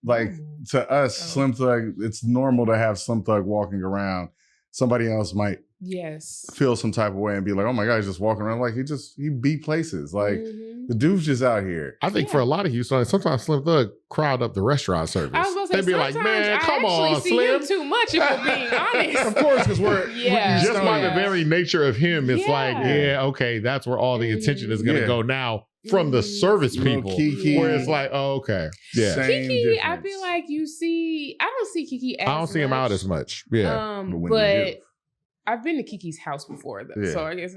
Like to us, Slim Thug, it's normal to have Slim Thug walking around. Somebody else might feel some type of way and be like, oh my God, he's just walking around. Like he beat places. Like the dude's just out here. I think for a lot of Houston, sometimes Slim Thug crowd up the restaurant service. I was going to say, they'd be like, man, come on, see Slim. him too much, if we're being honest. Of course, because we're just by the very nature of him, it's like, okay, that's where all the attention is going to go now from the service people. Kiki. Where it's like, oh, okay. Yeah. Kiki, I feel like I don't see Kiki as I don't see him out as much. Yeah. But I've been to Kiki's house before, though, so I guess,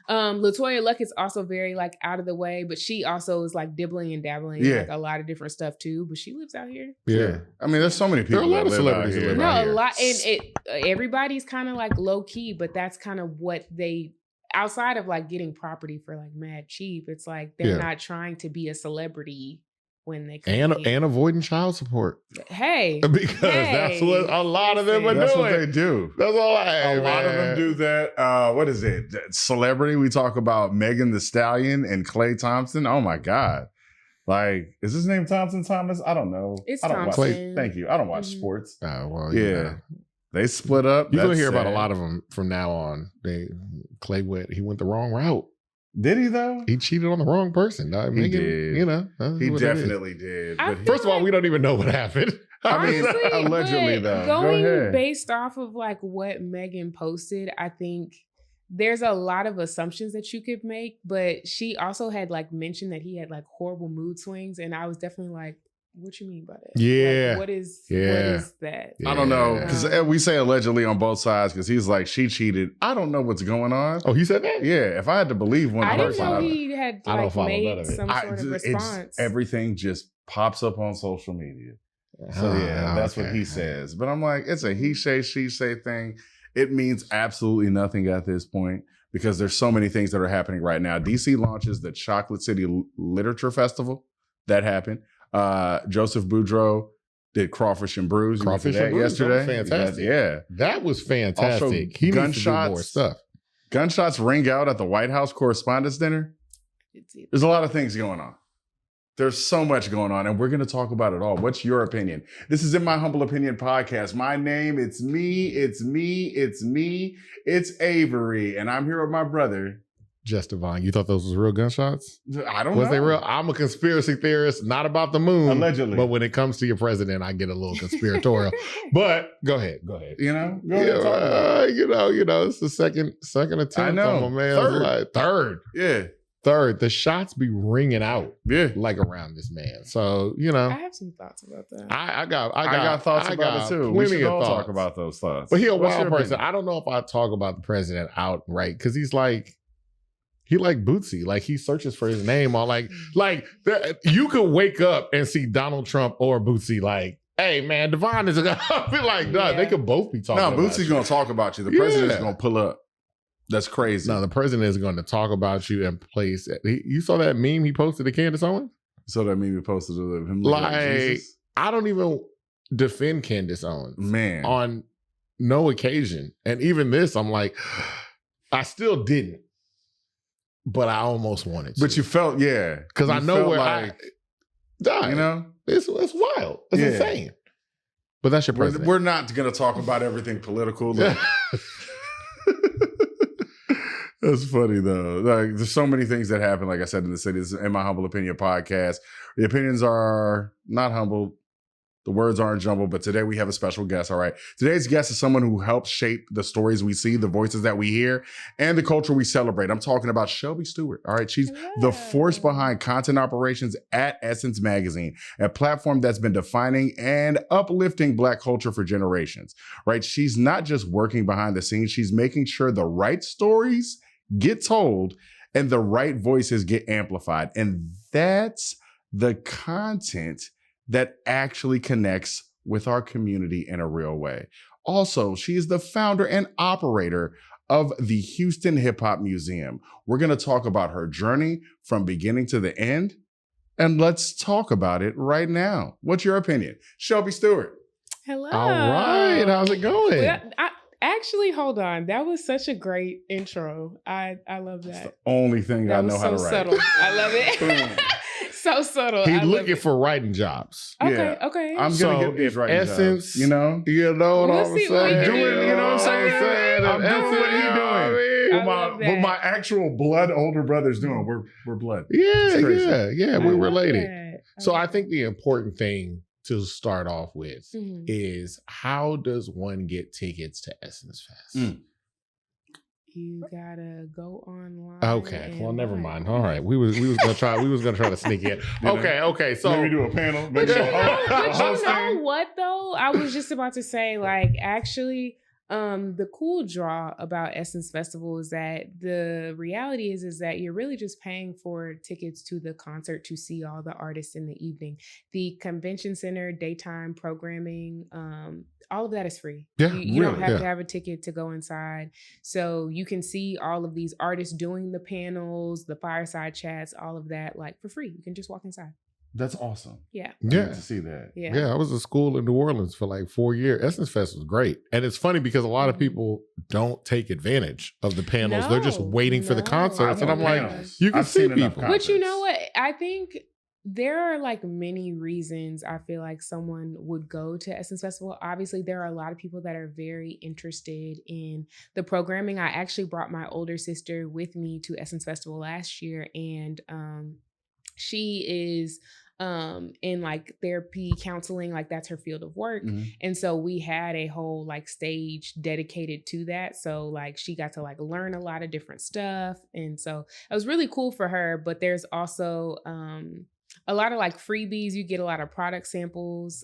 LaToya Luck is also very like out of the way, but she also is like dibbling and dabbling like a lot of different stuff too. But she lives out here. Yeah, I mean, there's so many people. There are a lot of celebrities that live out here. A lot, and everybody's kind of like low key, but that's kind of what they. Outside of like getting property for like mad cheap, it's like they're not trying to be a celebrity when they come and avoiding child support. Hey, because that's what a lot of them are doing. That's what they do. That's all a lot of them do that. What is it? Celebrity. We talk about Megan Thee Stallion and Klay Thompson. Oh my God. Like, is his name Thompson Thomas? I don't know. It's I don't Thompson. Thank you. I don't watch sports. Well, yeah. They split up. You're going to hear about a lot of them from now on. Klay went the wrong route. Did he though? He cheated on the wrong person. He did. You know, he definitely did. But first of all, we don't even know what happened. Honestly, allegedly though. Going based off of like what Megan posted, I think there's a lot of assumptions that you could make. But she also had like mentioned that he had like horrible mood swings, and I was definitely like, what you mean by that? Yeah. Like, what is that? I don't know. Because we say allegedly on both sides because he's like, she cheated. I don't know what's going on. Oh, he said that? Yeah. If I had to believe one person. I didn't know he had like made some sort of response. Everything just pops up on social media. So that's what he says. But I'm like, it's a he say, she say thing. It means absolutely nothing at this point because there's so many things that are happening right now. DC launches the Chocolate City Literature Festival. That happened. Joseph Boudreaux did Crawfish and Brews. Yesterday. Fantastic. That was fantastic. Also, he needs to do more stuff. Gunshots ring out at the White House Correspondents' Dinner. There's a lot of things going on. There's so much going on, and we're going to talk about it all. What's your opinion? This is In My Humble Opinion podcast. My name, it's Avery, and I'm here with my brother, Just Devon. You thought those was real gunshots? I don't know. Was they real? I'm a conspiracy theorist, not about the moon. Allegedly. But when it comes to your president, I get a little conspiratorial. But go ahead. You know? Go ahead, you know, it's the second attempt on my man's life. Third. Yeah. Third. The shots be ringing out like around this man. So, you know. I have some thoughts about that. I got thoughts about it too. We should all talk about those thoughts. But he's a wild person. I don't know if I talk about the president outright because he's like, he like Bootsy. Like he searches for his name on like you could wake up and see Donald Trump or Bootsy like, hey man, Devon is gonna be like, no, they could both be talking about Bootsy's gonna talk about you. The president's gonna pull up. That's crazy. No, the president is going to talk about you and place. You saw that meme he posted to Candace Owens? So that meme he posted to him like I don't even defend Candace Owens. Man. On no occasion. And even this, I'm like, I still didn't. But I almost wanted to. But you felt, because I know where I died. You know? It's wild. It's insane. But that's your president. We're not going to talk about everything political. That's funny though. Like, there's so many things that happen, like I said, in the city. This is In My Humble Opinion podcast. The opinions are not humble. The words aren't jumbled, but today we have a special guest, all right? Today's guest is someone who helps shape the stories we see, the voices that we hear, and the culture we celebrate. I'm talking about Shelby Stewart, all right? She's the force behind content operations at Essence Magazine, a platform that's been defining and uplifting Black culture for generations, right? She's not just working behind the scenes. She's making sure the right stories get told and the right voices get amplified. And that's the content that actually connects with our community in a real way. Also, she is the founder and operator of the Houston Hip Hop Museum. We're going to talk about her journey from beginning to the end, and let's talk about it right now. What's your opinion? Shelby Stewart. Hello. All right. How's it going? Well, actually, hold on. That was such a great intro. I love that. It's the only thing I know how to write. Subtle. I love it. So subtle. He's looking for writing jobs. Okay, okay. I'm gonna get these writing Essence, jobs. You know what I'm saying? You know what I'm saying? I'm doing what he's doing. What my actual blood older brother's doing. We're blood. Yeah. We're related. So I Okay. think the important thing to start off with is, how does one get tickets to Essence Fest? You gotta go online. Okay, well, never mind. All right, we was gonna try to sneak in. Okay. So maybe do a panel. But you know what though? I was just about to say, like, actually, the cool draw about Essence Festival is that the reality is that you're really just paying for tickets to the concert to see all the artists in the evening. The convention center, daytime programming, all of that is free. Yeah, you don't have to have a ticket to go inside. So you can see all of these artists doing the panels, the fireside chats, all of that, like, for free. You can just walk inside. That's awesome. Yeah. I need to see that. Yeah. I was in school in New Orleans for like 4 years. Essence Fest was great. And it's funny because a lot of people don't take advantage of the panels. They're just waiting for the concerts. And I'm like, you can see people. But you know what? I think there are like many reasons I feel like someone would go to Essence Festival. Obviously, there are a lot of people that are very interested in the programming. I actually brought my older sister with me to Essence Festival last year, and she is in like therapy counseling, like that's her field of work. And so we had a whole like stage dedicated to that. So like she got to like learn a lot of different stuff. And so it was really cool for her. But there's also a lot of like freebies. You get a lot of product samples.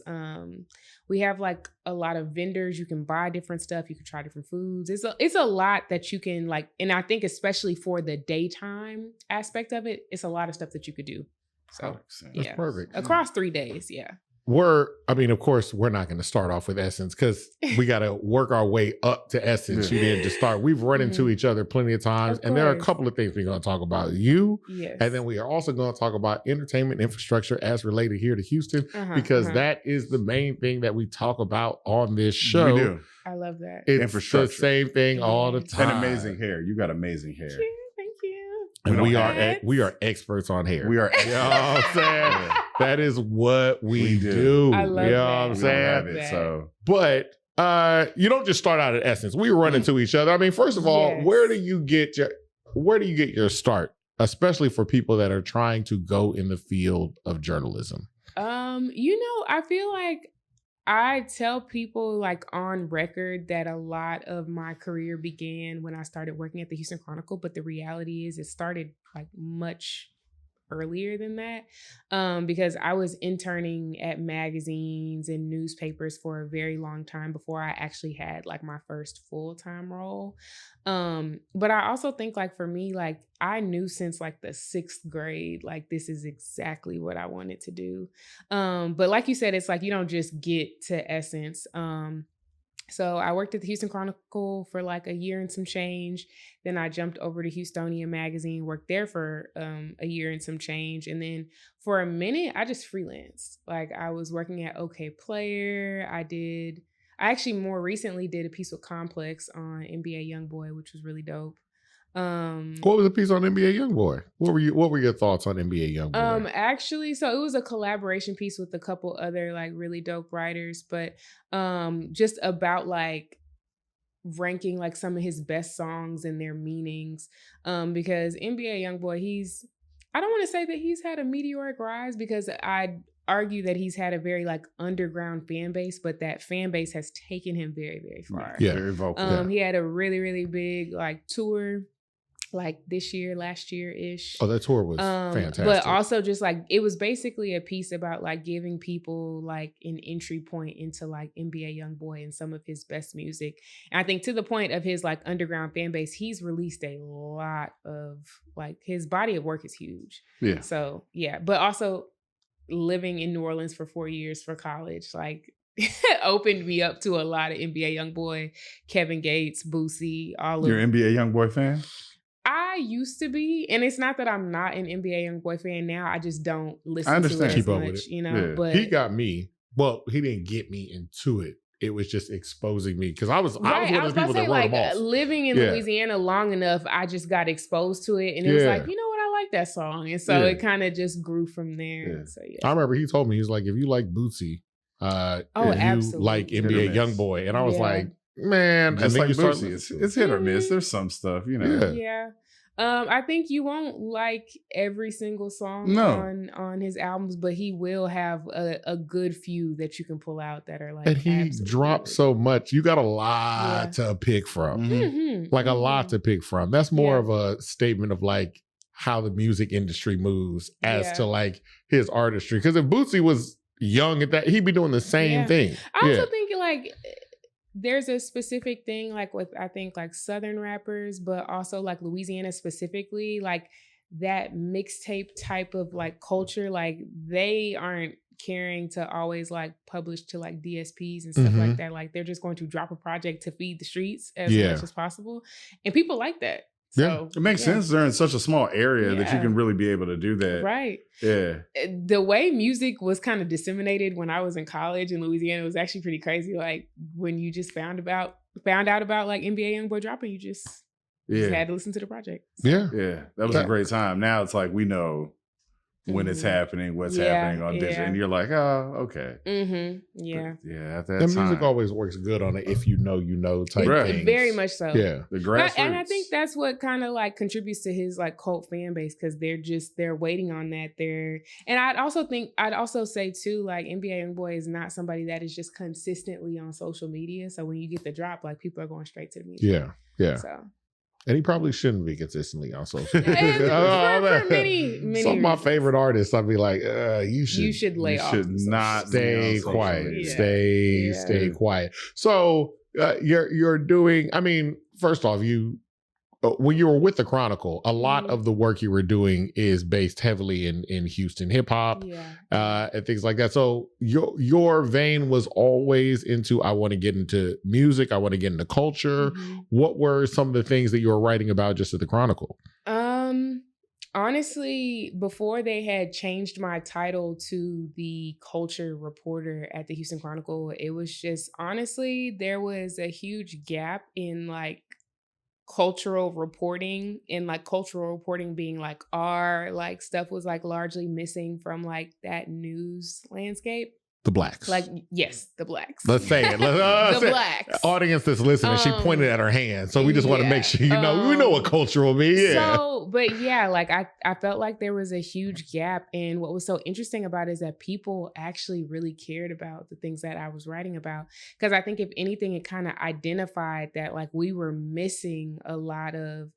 We have like a lot of vendors. You can buy different stuff. You can try different foods. It's a lot that you can like, and I think especially for the daytime aspect of it, it's a lot of stuff that you could do. So that's perfect. Across 3 days, yeah. Of course, we're not going to start off with Essence because we got to work our way up to Essence. You didn't just start. We've run into each other plenty of times. And there are a couple of things we're going to talk about. And then we are also going to talk about entertainment infrastructure as related here to Houston, because that is the main thing that we talk about on this show. We do. I love that. It's infrastructure. The same thing all the time. And amazing hair. You got amazing hair. Thank you. And we are experts on hair. We are. You know what I'm saying? That is what we do. I love you know that. what I'm saying? So, but you don't just start out at Essence. We run into each other. I mean, first of all, where do you get your start, especially for people that are trying to go in the field of journalism? I feel like I tell people like on record that a lot of my career began when I started working at the Houston Chronicle, but the reality is it started like much earlier than that, because I was interning at magazines and newspapers for a very long time before I actually had like my first full-time role. But I also think like for me, like I knew since like the 6th grade, like this is exactly what I wanted to do. But like you said, it's like you don't just get to Essence. So I worked at the Houston Chronicle for like a year and some change. Then I jumped over to Houstonian Magazine, worked there for a year and some change. And then for a minute, I just freelanced. Like I was working at OK Player. I actually more recently did a piece with Complex on NBA Youngboy, which was really dope. What was the piece on NBA Youngboy? What were your thoughts on NBA Youngboy? Actually, so it was a collaboration piece with a couple other like really dope writers, but just about like ranking like some of his best songs and their meanings. Because NBA Youngboy, I don't want to say that he's had a meteoric rise, because I'd argue that he's had a very like underground fan base, but that fan base has taken him very, very far. Yeah, very vocal. He had a really, really big like tour like this year, last year-ish. Oh, that tour was fantastic. But also just like, it was basically a piece about like giving people like an entry point into like NBA Youngboy and some of his best music. And I think to the point of his like underground fan base, he's released a lot of like, his body of work is huge. Yeah. So yeah, but also living in New Orleans for 4 years for college, like opened me up to a lot of NBA Youngboy, Kevin Gates, Boosie, all of You're an NBA Youngboy fan? I used to be, and it's not that I'm not an NBA Youngboy fan now. I just don't listen to it Keep as up much, with it. you know. Yeah. But he got me. Well, he didn't get me into it. It was just exposing me, because I was one of the people that wrote like them off. living in Louisiana long enough, I just got exposed to it, and it was like, you know what I like that song. And so Yeah. it kind of just grew from there. Yeah. So I remember he told me, he's like, if you like Bootsy, you absolutely. like Hit or NBA miss. Youngboy. And I was Yeah. like, man, Just and then like you start Bootsy, it's hit or miss. Mhm. There's some stuff, you know. Yeah. I think you won't like every single song on his albums, but he will have a good few that you can pull out that are like. And he absolutely dropped really so much. You got a lot to pick from. Mhm. Mhm, Like a lot mhm. to pick from. That's more Yeah. of a statement of like how the music industry moves as Yeah. to like his artistry. Because if Bootsy was young at that, he'd be doing the same Yeah. thing. I also think like there's a specific thing like with I think like Southern rappers, but also like Louisiana specifically, like that mixtape type of like culture, like they aren't caring to always like publish to like DSPs and stuff like that. Like they're just going to drop a project to feed the streets as much as possible. And people like that. So It makes sense. They're in such a small area that you Yeah. can really be able to do that. Right. Yeah. The way music was kind of disseminated when I was in college in Louisiana was actually pretty crazy. Like when you just found out about like NBA Youngboy dropping, you just had to listen to the project. So. Yeah. Yeah. That was a great time. Now it's like we know when it's happening, what's happening on digital. And you're like, oh, okay. Mm-hmm. Yeah. But yeah, at that And time. music always works good on it if you know type thing. Very much so. Yeah. The grassroots. And I think that's what kind of like contributes to his like cult fan base because they're waiting on that. And I'd also say too, like NBA Youngboy is not somebody that is just consistently on social media. So when you get the drop, like people are going straight to the music. Yeah. Yeah. So. And he probably shouldn't be consistently on social media. For many Some of my reasons. favorite artists, I'd be like, you should lay off. should not stay quiet. Yeah. Stay quiet. So you're doing, I mean, first off, when you were with the Chronicle, a lot of the work you were doing is based heavily in Houston hip hop and things like that. So your vein was always into, I want to get into music, I want to get into culture. What were some of the things that you were writing about just at the Chronicle? Honestly, before they had changed my title to the culture reporter at the Houston Chronicle, it was just honestly, there was a huge gap in like cultural reporting and like cultural reporting being like our like stuff was like largely missing from like that news landscape. The blacks. Like, yes, the blacks. Let's say it. The blacks. Audience that's listening, she pointed at her hand. So we just want to make sure we know what cultural means. Yeah. So, but yeah, like I felt like there was a huge gap. And what was so interesting about it is that people actually really cared about the things that I was writing about. Because I think if anything, it kind of identified that like we were missing a lot of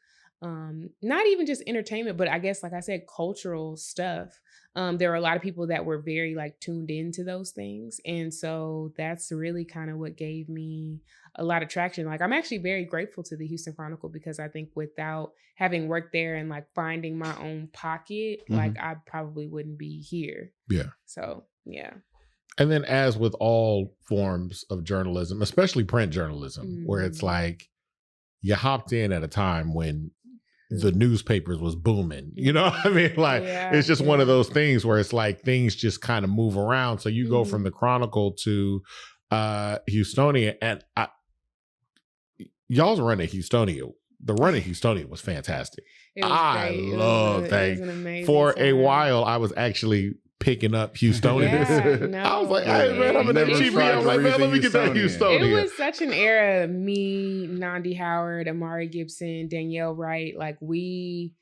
not even just entertainment, but I guess, like I said, cultural stuff. There were a lot of people that were very like tuned into those things. And so that's really kind of what gave me a lot of traction. Like I'm actually very grateful to the Houston Chronicle because I think without having worked there and like finding my own pocket, like I probably wouldn't be here. Yeah. So, yeah. And then as with all forms of journalism, especially print journalism, where it's like you hopped in at a time when the newspapers was booming. You know what I mean? Like it's just one of those things where it's like things just kind of move around. So you go from the Chronicle to Houstonia, and y'all's run at Houstonia. The run at Houstonia was fantastic. I love that. For a while, I was actually picking up Houstonia. I was like, hey man, I'm an HEB. I'm like, man, let me get that Houstonia. It was such an era. Me, Nandi Howard, Amari Gibson, Danielle Wright, like we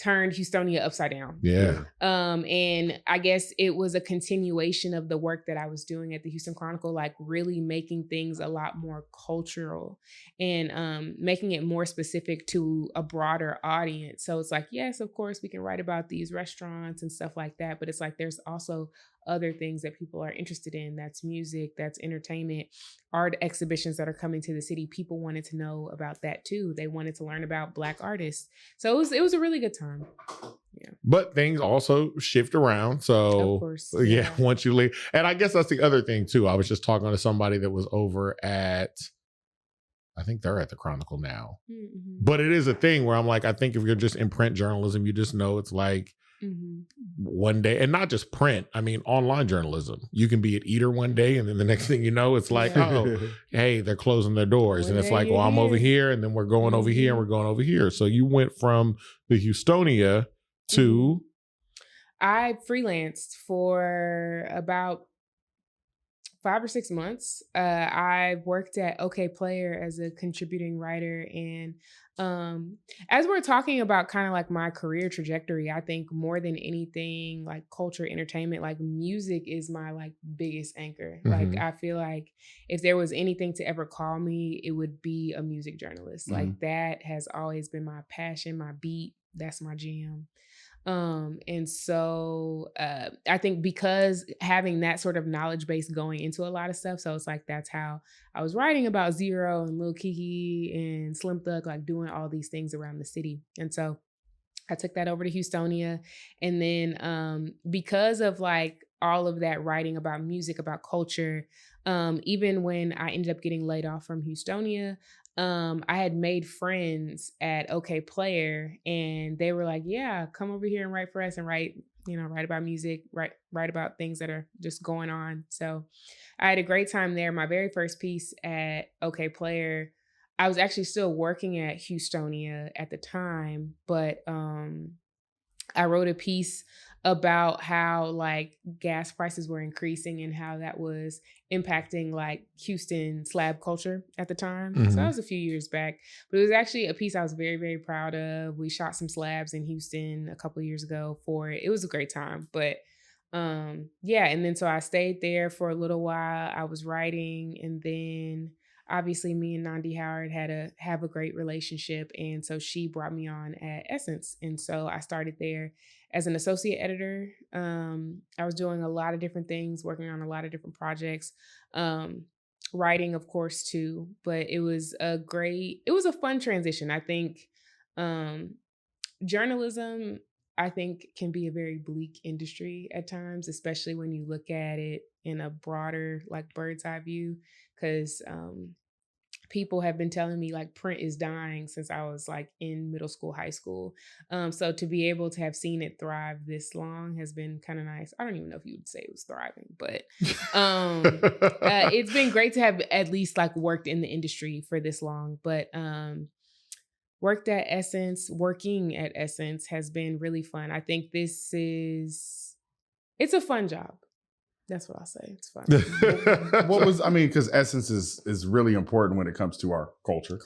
turned Houstonia upside down. Yeah. And I guess it was a continuation of the work that I was doing at the Houston Chronicle, like really making things a lot more cultural and making it more specific to a broader audience. So it's like, yes, of course, we can write about these restaurants and stuff like that, but it's like there's also other things that people are interested in. That's music, that's entertainment, art exhibitions that are coming to the city. People wanted to know about that too. They wanted to learn about Black artists. So it was a really good time. Yeah. But things also shift around. So of course, yeah, once you leave. And I guess that's the other thing too. I was just talking to somebody that was over at, I think they're at the Chronicle now. But it is a thing where I'm like, I think if you're just in print journalism, you just know it's like, one day, and not just print, I mean online journalism. You can be at Eater one day and then the next thing you know, it's like, oh, hey, they're closing their doors. And it's like, well, I'm over here and then we're going over here and we're going over here. So you went from the Houstonia to? I freelanced for about 5 or 6 months. I worked at OK Player as a contributing writer. And as we're talking about kind of like my career trajectory, I think more than anything, like culture, entertainment, like music is my like biggest anchor. Like I feel like if there was anything to ever call me, it would be a music journalist. Like that has always been my passion, my beat. That's my jam. And so I think because having that sort of knowledge base going into a lot of stuff, so it's like that's how I was writing about Zero and Lil Kiki and Slim Thug, like doing all these things around the city. And so I took that over to Houstonia. And then because of like all of that writing about music, about culture, even when I ended up getting laid off from Houstonia, I had made friends at OK Player, and they were like, yeah, come over here and write for us and write about music, write about things that are just going on. So I had a great time there. My very first piece at OK Player, I was actually still working at Houstonia at the time, but I wrote a piece about how like gas prices were increasing and how that was impacting like Houston slab culture at the time. So that was a few years back, but it was actually a piece I was very, very proud of. We shot some slabs in Houston a couple of years ago for it. It was a great time, but yeah. And then so I stayed there for a little while. I was writing, and then obviously me and Nandi Howard have a great relationship. And so she brought me on at Essence. And so I started there as an associate editor. I was doing a lot of different things, working on a lot of different projects, writing, of course, too. But it was a fun transition. I think journalism, I think, can be a very bleak industry at times, especially when you look at it in a broader, like bird's eye view, because people have been telling me like print is dying since I was like in middle school, high school. So to be able to have seen it thrive this long has been kind of nice. I don't even know if you would say it was thriving, but it's been great to have at least like worked in the industry for this long. But working at Essence has been really fun. I think it's a fun job. That's what I'll say. It's fun. Because Essence is really important when it comes to our culture.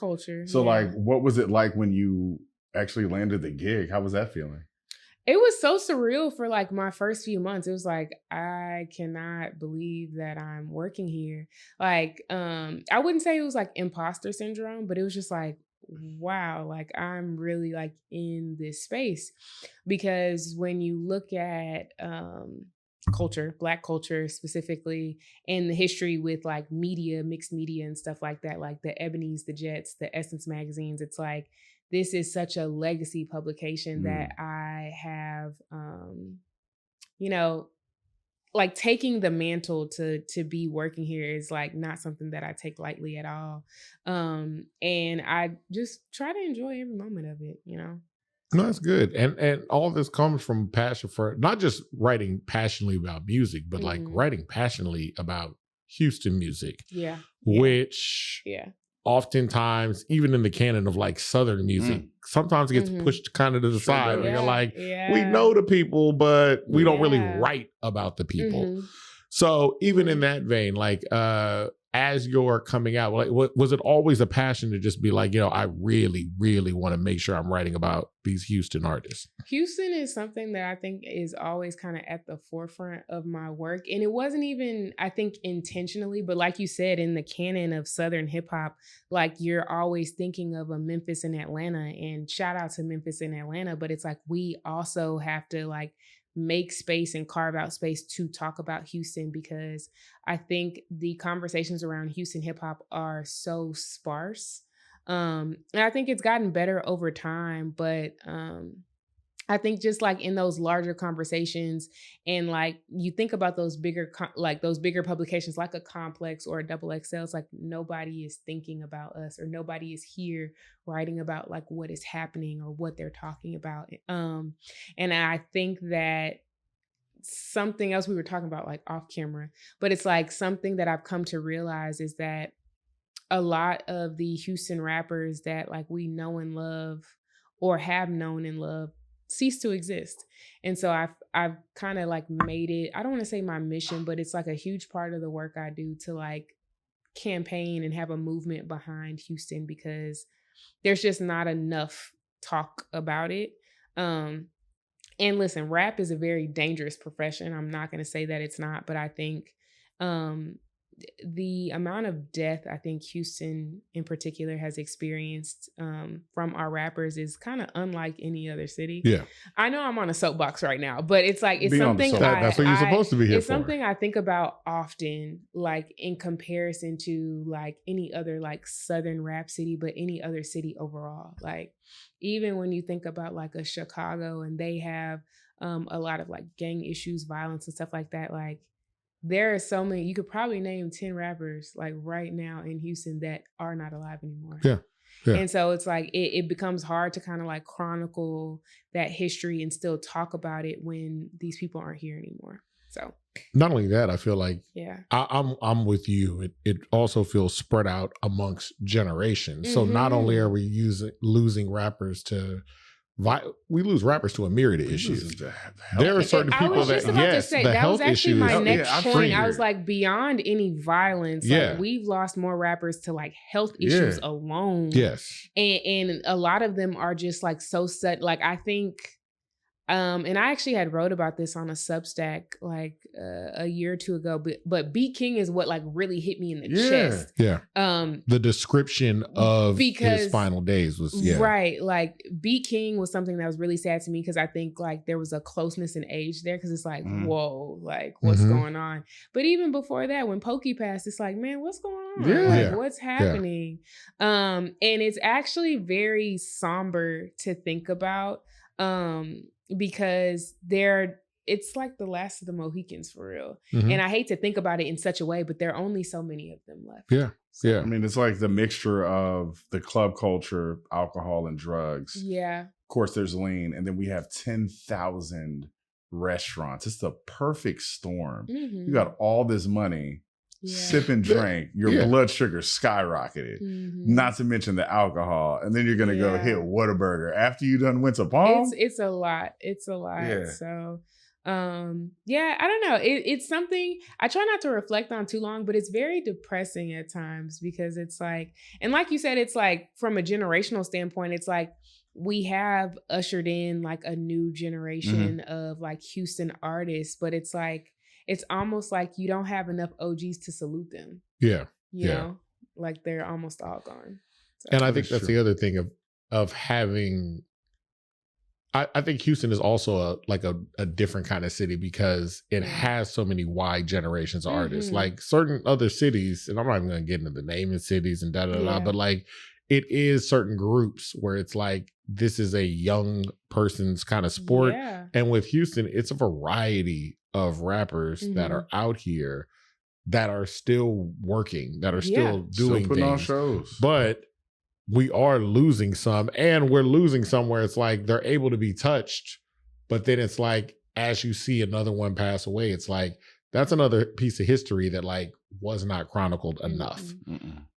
So like, what was it like when you actually landed the gig? How was that feeling? It was so surreal for like my first few months. It was like, I cannot believe that I'm working here. Like, I wouldn't say it was like imposter syndrome, but it was just like, wow, like I'm really like in this space. Because when you look at culture, Black culture specifically, and the history with like media, mixed media and stuff like that, like the Ebonies, the Jets, the Essence magazines, it's like, this is such a legacy publication that I have, like taking the mantle to be working here is like not something that I take lightly at all. And I just try to enjoy every moment of it, No, that's good. And all this comes from passion for not just writing passionately about music, but like writing passionately about Houston music. Yeah. Which oftentimes, even in the canon of like Southern music, sometimes it gets pushed kind of to the side. Where you're like, we know the people, but we don't really write about the people. So even in that vein, like as you're coming out, like, was it always a passion to just be like, I really, really want to make sure I'm writing about these Houston artists? Houston is something that I think is always kind of at the forefront of my work. And it wasn't even, I think, intentionally, but like you said, in the canon of Southern hip hop, like you're always thinking of a Memphis and Atlanta, and shout out to Memphis and Atlanta. But it's like, we also have to like make space and carve out space to talk about Houston, because I think the conversations around Houston hip hop are so sparse. And I think it's gotten better over time, but I think just like in those larger conversations, and like you think about those bigger publications like a Complex or a XXL, it's like nobody is thinking about us, or nobody is here writing about like what is happening or what they're talking about. And I think that something else we were talking about like off camera, but it's like something that I've come to realize is that a lot of the Houston rappers that like we know and love or have known and loved cease to exist. And so I've kind of like made it, I don't want to say my mission, but it's like a huge part of the work I do to like campaign and have a movement behind Houston, because there's just not enough talk about it. And listen, rap is a very dangerous profession. I'm not going to say that it's not, but I think the amount of death I think Houston in particular has experienced from our rappers is kind of unlike any other city. Yeah, I know I'm on a soapbox right now, but it's like, it's Be on the something soapbox. that's what you're supposed to be here it's for. something I think about often, like in comparison to like any other like Southern rap city, but any other city overall. Like even when you think about like a Chicago, and they have a lot of like gang issues, violence and stuff like that, like there are so many, you could probably name 10 rappers like right now in Houston that are not alive anymore. Yeah. And so it's like, it becomes hard to kind of like chronicle that history and still talk about it when these people aren't here anymore. So not only that, I feel like yeah, I'm with you. It also feels spread out amongst generations. So not only are we losing rappers to we lose rappers to a myriad of issues. There are certain people that, yes, the that health was actually issues. my next point. I was figured. like, beyond any violence, like we've lost more rappers to like health issues alone. Yes. And a lot of them are just like so set. Like I think, and I actually had wrote about this on a Substack like a year or two ago, but B King is what like really hit me in the chest. Yeah. The description of his final days was right. Like B King was something that was really sad to me, because I think like there was a closeness in age there, because it's like, whoa, like what's going on? But even before that, when Pokey passed, it's like, man, what's going on? Like what's happening? And it's actually very somber to think about. Because it's like the last of the Mohicans for real. And I hate to think about it in such a way, but there are only so many of them left. Yeah. I mean, it's like the mixture of the club culture, alcohol, and drugs. Yeah. Of course, there's lean. And then we have 10,000 restaurants. It's the perfect storm. You got all this money, sip and drink, your blood sugar skyrocketed, not to mention the alcohol. And then you're going to go hit Whataburger after you done went to Palm. It's a lot. It's a lot. Yeah. So, I don't know. It's something I try not to reflect on too long, but it's very depressing at times, because it's like, and like you said, it's like from a generational standpoint, it's like we have ushered in like a new generation of like Houston artists, but it's like, it's almost like you don't have enough OGs to salute them. Yeah. You know, like they're almost all gone. So. And I think that's the other thing of having, I think Houston is also a different kind of city, because it has so many wide generations of artists. Like certain other cities, and I'm not even going to get into the naming cities and da, but like it is certain groups where it's like, this is a young person's kind of sport. Yeah. And with Houston, it's a variety of rappers that are out here that are still working, that are still doing putting on things. shows. But we are losing some, and we're losing some where it's like they're able to be touched, but then it's like, as you see another one pass away, it's like, that's another piece of history that like was not chronicled enough.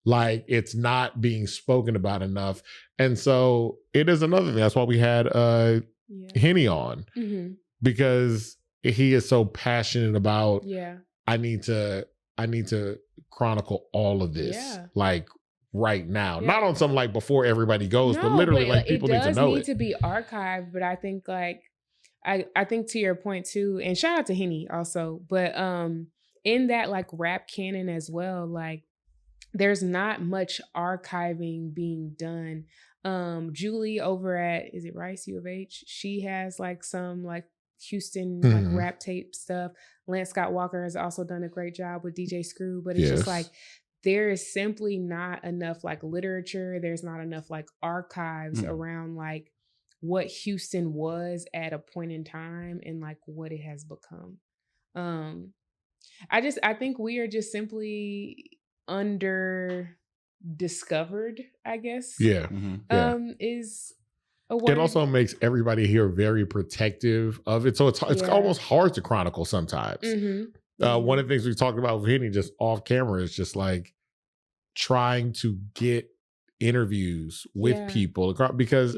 Like it's not being spoken about enough. And so it is another thing. That's why we had Henny on, because he is so passionate about, I need to chronicle all of this, like right now, not on something like before everybody goes, but literally like people need to know it. It does need to be archived, but I think like, I think to your point too, and shout out to Henny also, but in that like rap canon as well, like there's not much archiving being done. Julie over at, is it Rice U of H? She has like some like Houston like rap tape stuff. Lance Scott Walker has also done a great job with DJ Screw, but it's just like there is simply not enough like literature. There's not enough like archives around like what Houston was at a point in time and like what it has become. I think we are just simply under discovered, I guess. Is a word. It also makes everybody here very protective of it. So it's almost hard to chronicle sometimes. One of the things we talked about with Henny just off camera is just like trying to get interviews with people, because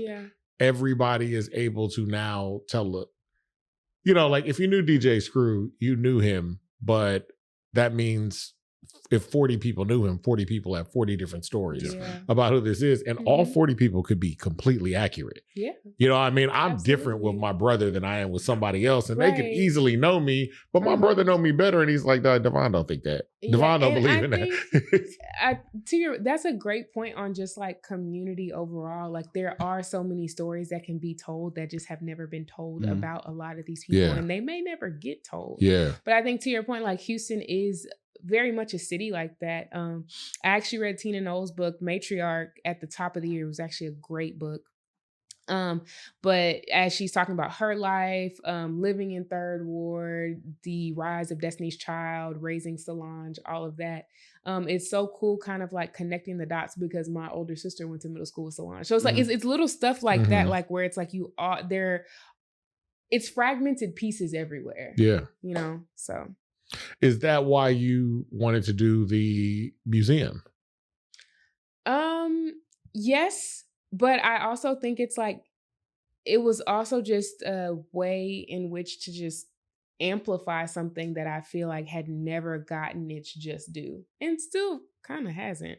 everybody is able to now tell like if you knew DJ Screw, you knew him, but that means if 40 people knew him, 40 people have 40 different stories about who this is. And all 40 people could be completely accurate. Yeah. You know what I mean? I'm different with my brother than I am with somebody else. And they could easily know me, but my brother know me better. And he's like, Devon don't think that. Devon don't believe in that. That's a great point on just like community overall. Like there are so many stories that can be told that just have never been told about a lot of these people. And they may never get told. Yeah. But I think to your point, like Houston is very much a city like that. I actually read Tina Knowles' book, Matriarch, at the top of the year. It was actually a great book. But as she's talking about her life, living in Third Ward, the rise of Destiny's Child, raising Solange, all of that. It's so cool kind of like connecting the dots because my older sister went to middle school with Solange. So it's like, it's little stuff like that, like where it's like it's fragmented pieces everywhere. Yeah. You know, so. Is that why you wanted to do the museum? Yes, but I also think it's like, it was also just a way in which to just amplify something that I feel like had never gotten its just due and still kind of hasn't.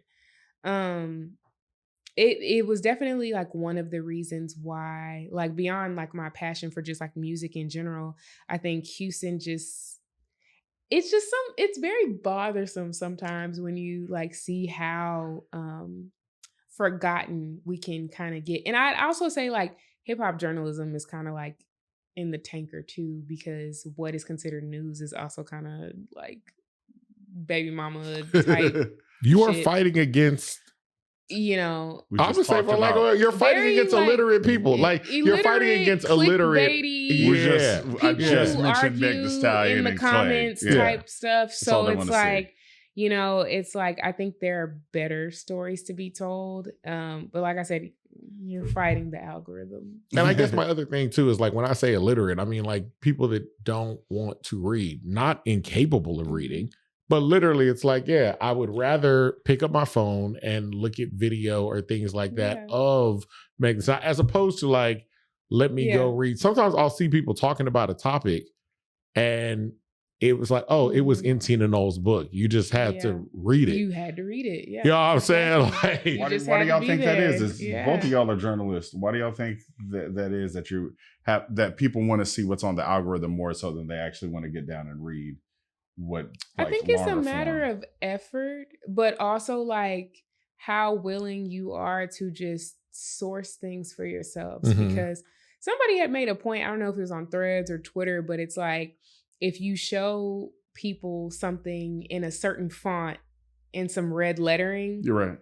It was definitely like one of the reasons why, like beyond like my passion for just like music in general, I think Houston it's very bothersome sometimes when you like see how forgotten we can kind of get. And I'd also say like hip hop journalism is kind of like in the tanker too, because what is considered news is also kind of like baby mama type. You are fighting against, you know, I would say, well, like you're fighting against illiterate people. Like you're fighting against illiterate. I just mentioned Meg Thee Stallion in the comments type stuff. So it's like, you know, it's like I think there are better stories to be told. But like I said, you're fighting the algorithm. And I guess my other thing too is like when I say illiterate, I mean like people that don't want to read, not incapable of reading. But literally, it's like, yeah, I would rather pick up my phone and look at video or things like that of Megan, as opposed to like, let me go read. Sometimes I'll see people talking about a topic and it was like, oh, it was in Tina Knowles' book. You just had to read it. You had to read it, yeah. You know what I'm saying? Like, why do y'all think that is? Both of y'all are journalists. Why do y'all think that is that you have, that people want to see what's on the algorithm more so than they actually want to get down and read? I think it's a matter of effort, but also like how willing you are to just source things for yourselves. Because somebody had made a point, I don't know if it was on Threads or Twitter, but it's like if you show people something in a certain font in some red lettering, you're right,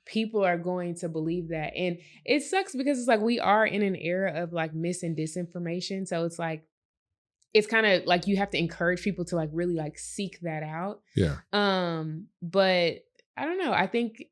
people are going to believe that. And it sucks because it's like we are in an era of like mis and disinformation. So it's like it's kind of like you have to encourage people to like really like seek that out. Yeah. But I don't know. I think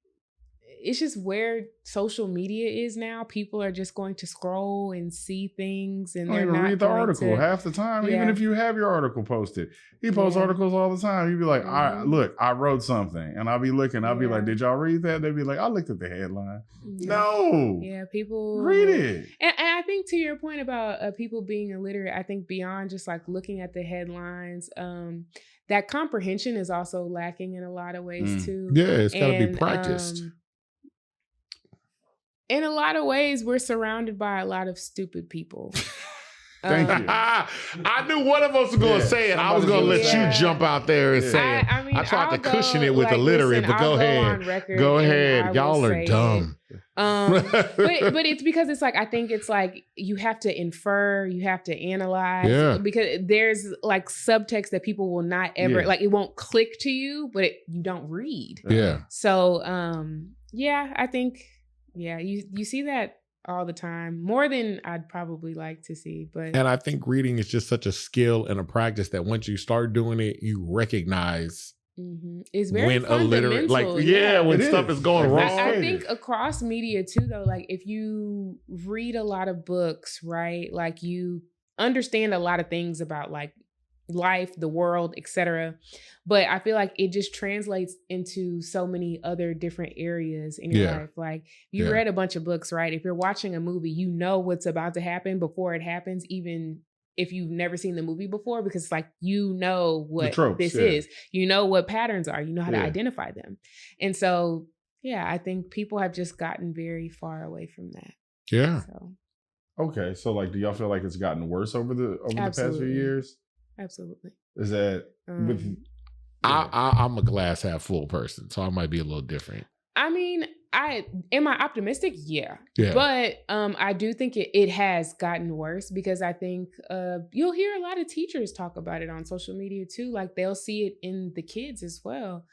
it's just where social media is now. People are just going to scroll and see things, and they're not read the article half the time. Even if you have your article posted, he posts articles all the time. He'd be like, "Look, I wrote something," and I'll be looking. I'll be like, "Did y'all read that?" They'd be like, "I looked at the headline." No. Yeah, people read it. And I think to your point about people being illiterate, I think beyond just like looking at the headlines, that comprehension is also lacking in a lot of ways too. Yeah, it's got to be practiced. In a lot of ways, we're surrounded by a lot of stupid people. Thank you. I knew one of us was going to say it. I was going to let you jump out there and say it. I tried to cushion it with illiterate, but go ahead. Go ahead. Y'all are dumb. But it's because it's like, I think it's like you have to infer, you have to analyze, because there's like subtext that people will not ever, like it won't click to you, but you don't read. Yeah. So, I think... Yeah, you see that all the time, more than I'd probably like to see. But and I think reading is just such a skill and a practice that once you start doing it, you recognize it's very fundamental. Like when stuff is going wrong. I think across media too, though, like if you read a lot of books, right, like you understand a lot of things about like life, the world, etc. But I feel like it just translates into so many other different areas in your life. Like you read a bunch of books, right? If you're watching a movie, you know what's about to happen before it happens, even if you've never seen the movie before, because it's like, you know what tropes, this is, you know what patterns are, you know how to identify them. And so, yeah, I think people have just gotten very far away from that. Yeah. So. Okay. So like, do y'all feel like it's gotten worse over the past few years? Absolutely. Is that I'm a glass half full person, so I might be a little different. I mean, am I optimistic? Yeah. But I do think it has gotten worse, because I think you'll hear a lot of teachers talk about it on social media too. Like they'll see it in the kids as well.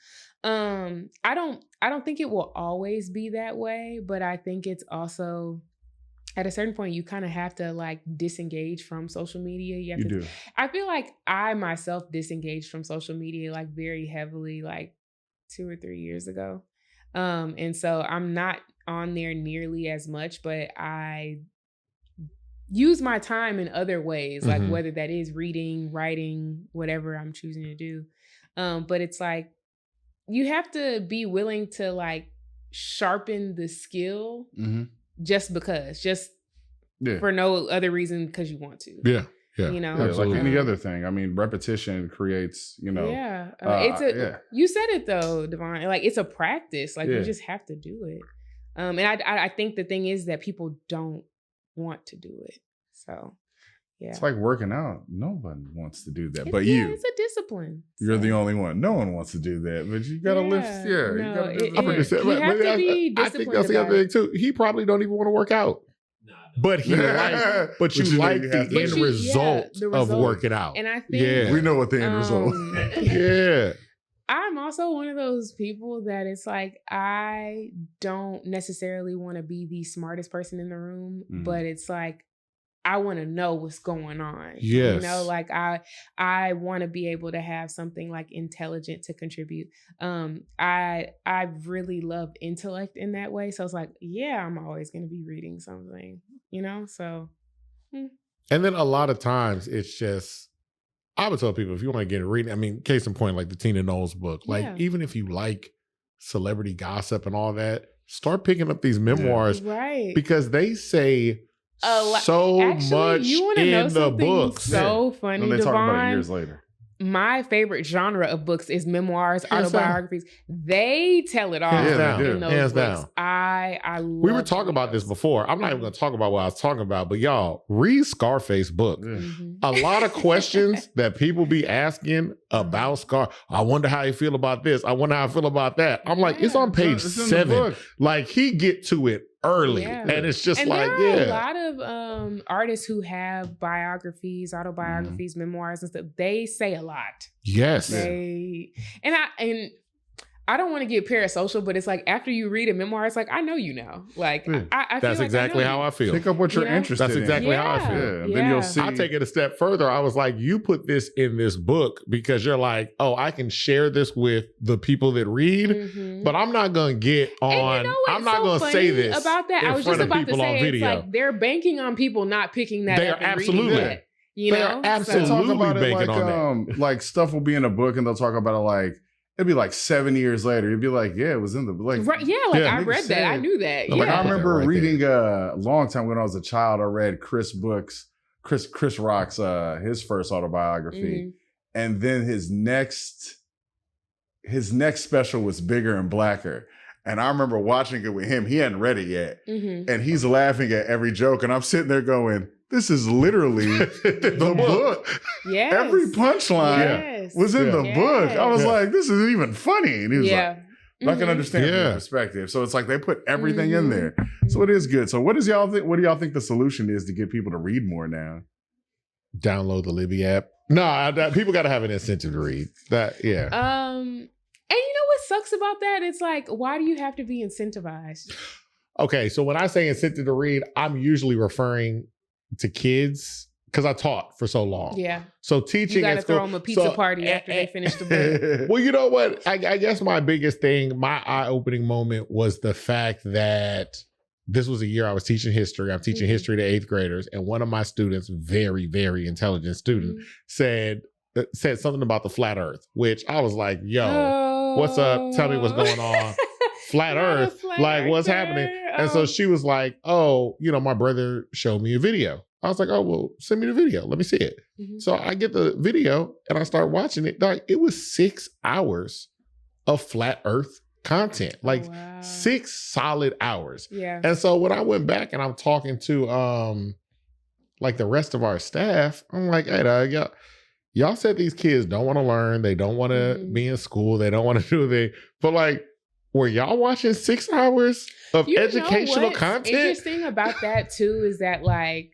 I don't think it will always be that way, but I think it's also at a certain point you kind of have to like disengage from social media. You do. I feel like I myself disengaged from social media like very heavily like 2 or 3 years ago. And so I'm not on there nearly as much, but I use my time in other ways, like whether that is reading, writing, whatever I'm choosing to do. But it's like, you have to be willing to like sharpen the skill just because, for no other reason, because you want to. Yeah. You know, like any other thing. I mean, repetition creates, you know. You said it though, Devon. Like it's a practice. Like you just have to do it. And I think the thing is that people don't want to do it. So yeah, it's like working out. No one wants to do that, but you. It's a discipline. You're the only one. No one wants to do that, but you gotta lift. Yeah, you gotta do you have to be disciplined. I think that's the other thing too. He probably don't even want to work out. But he like, but you like the end result of working out. And I think we know what the end result. I'm also one of those people that it's like, I don't necessarily want to be the smartest person in the room, but it's like, I want to know what's going on. Yes. You know, like I want to be able to have something like intelligent to contribute. I really love intellect in that way. So it's like, yeah, I'm always going to be reading something, you know? So. And then a lot of times it's just, I would tell people, if you want to get a reading, I mean, case in point, like the Tina Knowles book, like even if you like celebrity gossip and all that, start picking up these memoirs. Right. Because they say so much in the books. So funny. And they talk about it years later. My favorite genre of books is memoirs, autobiographies. They tell it all in those books. I love. We were talking about this before. I'm not even going to talk about what I was talking about, but y'all read Scarface book. A lot of questions that people be asking about Scar. I wonder how you feel about this. I wonder how I feel about that. I'm like, it's on page 7. Like he get to it early, and it's just and like there are a lot of artists who have biographies, autobiographies, memoirs and stuff. They say a lot. Yes. I don't want to get parasocial, but it's like after you read a memoir, it's like, I know you now. Like I feel that's exactly how I feel. Pick up what you're interested in. That's exactly how I feel. And then you'll see. I'll take it a step further. I was like, you put this in this book because you're like, oh, I can share this with the people that read, but I'm not going to get on. I'm not going to say this about that. I was just about to say, it's like they're banking on people not picking that up and reading that. You know? They are absolutely banking on that. Like stuff will be in a book and they'll talk about it like, it'd be like 7 years later. You'd be like, yeah, it was in the like. Right, I read that. I knew that. Like I remember reading a long time when I was a child. I read Chris Rock's his first autobiography, and then his next special was Bigger and Blacker. And I remember watching it with him. He hadn't read it yet, and he's laughing at every joke, and I'm sitting there going, this is literally the book. Yes. Every punchline was in the book. I was like, this isn't even funny. And he was like, I can understand from your perspective. So it's like they put everything in there. So it is good. So what do y'all think the solution is to get people to read more now? Download the Libby app. No, people got to have an incentive to read. And you know what sucks about that? It's like, why do you have to be incentivized? Okay, so when I say incentive to read, I'm usually referring to kids because I taught for so long. Yeah. So teaching, you got to throw them a pizza party after they finish the book. Well, you know what? I guess my biggest thing, my eye-opening moment was the fact that this was a year I was teaching history. I'm teaching history to 8th graders, and one of my students, very, very intelligent student, said, said something about the flat earth, which I was like, yo, what's up? Tell me what's going on. Flat earth, like what's happening? And so she was like, oh, my brother showed me a video. I was like, oh, well, send me the video. Let me see it. Mm-hmm. So I get the video and I start watching it. Like, it was 6 hours of flat earth content, like 6 solid hours. Yeah. And so when I went back and I'm talking to like the rest of our staff, I'm like, hey, y'all said these kids don't want to learn. They don't want to be in school. They don't want to do anything. But like, were y'all watching 6 hours of educational content? Interesting about that too is that like,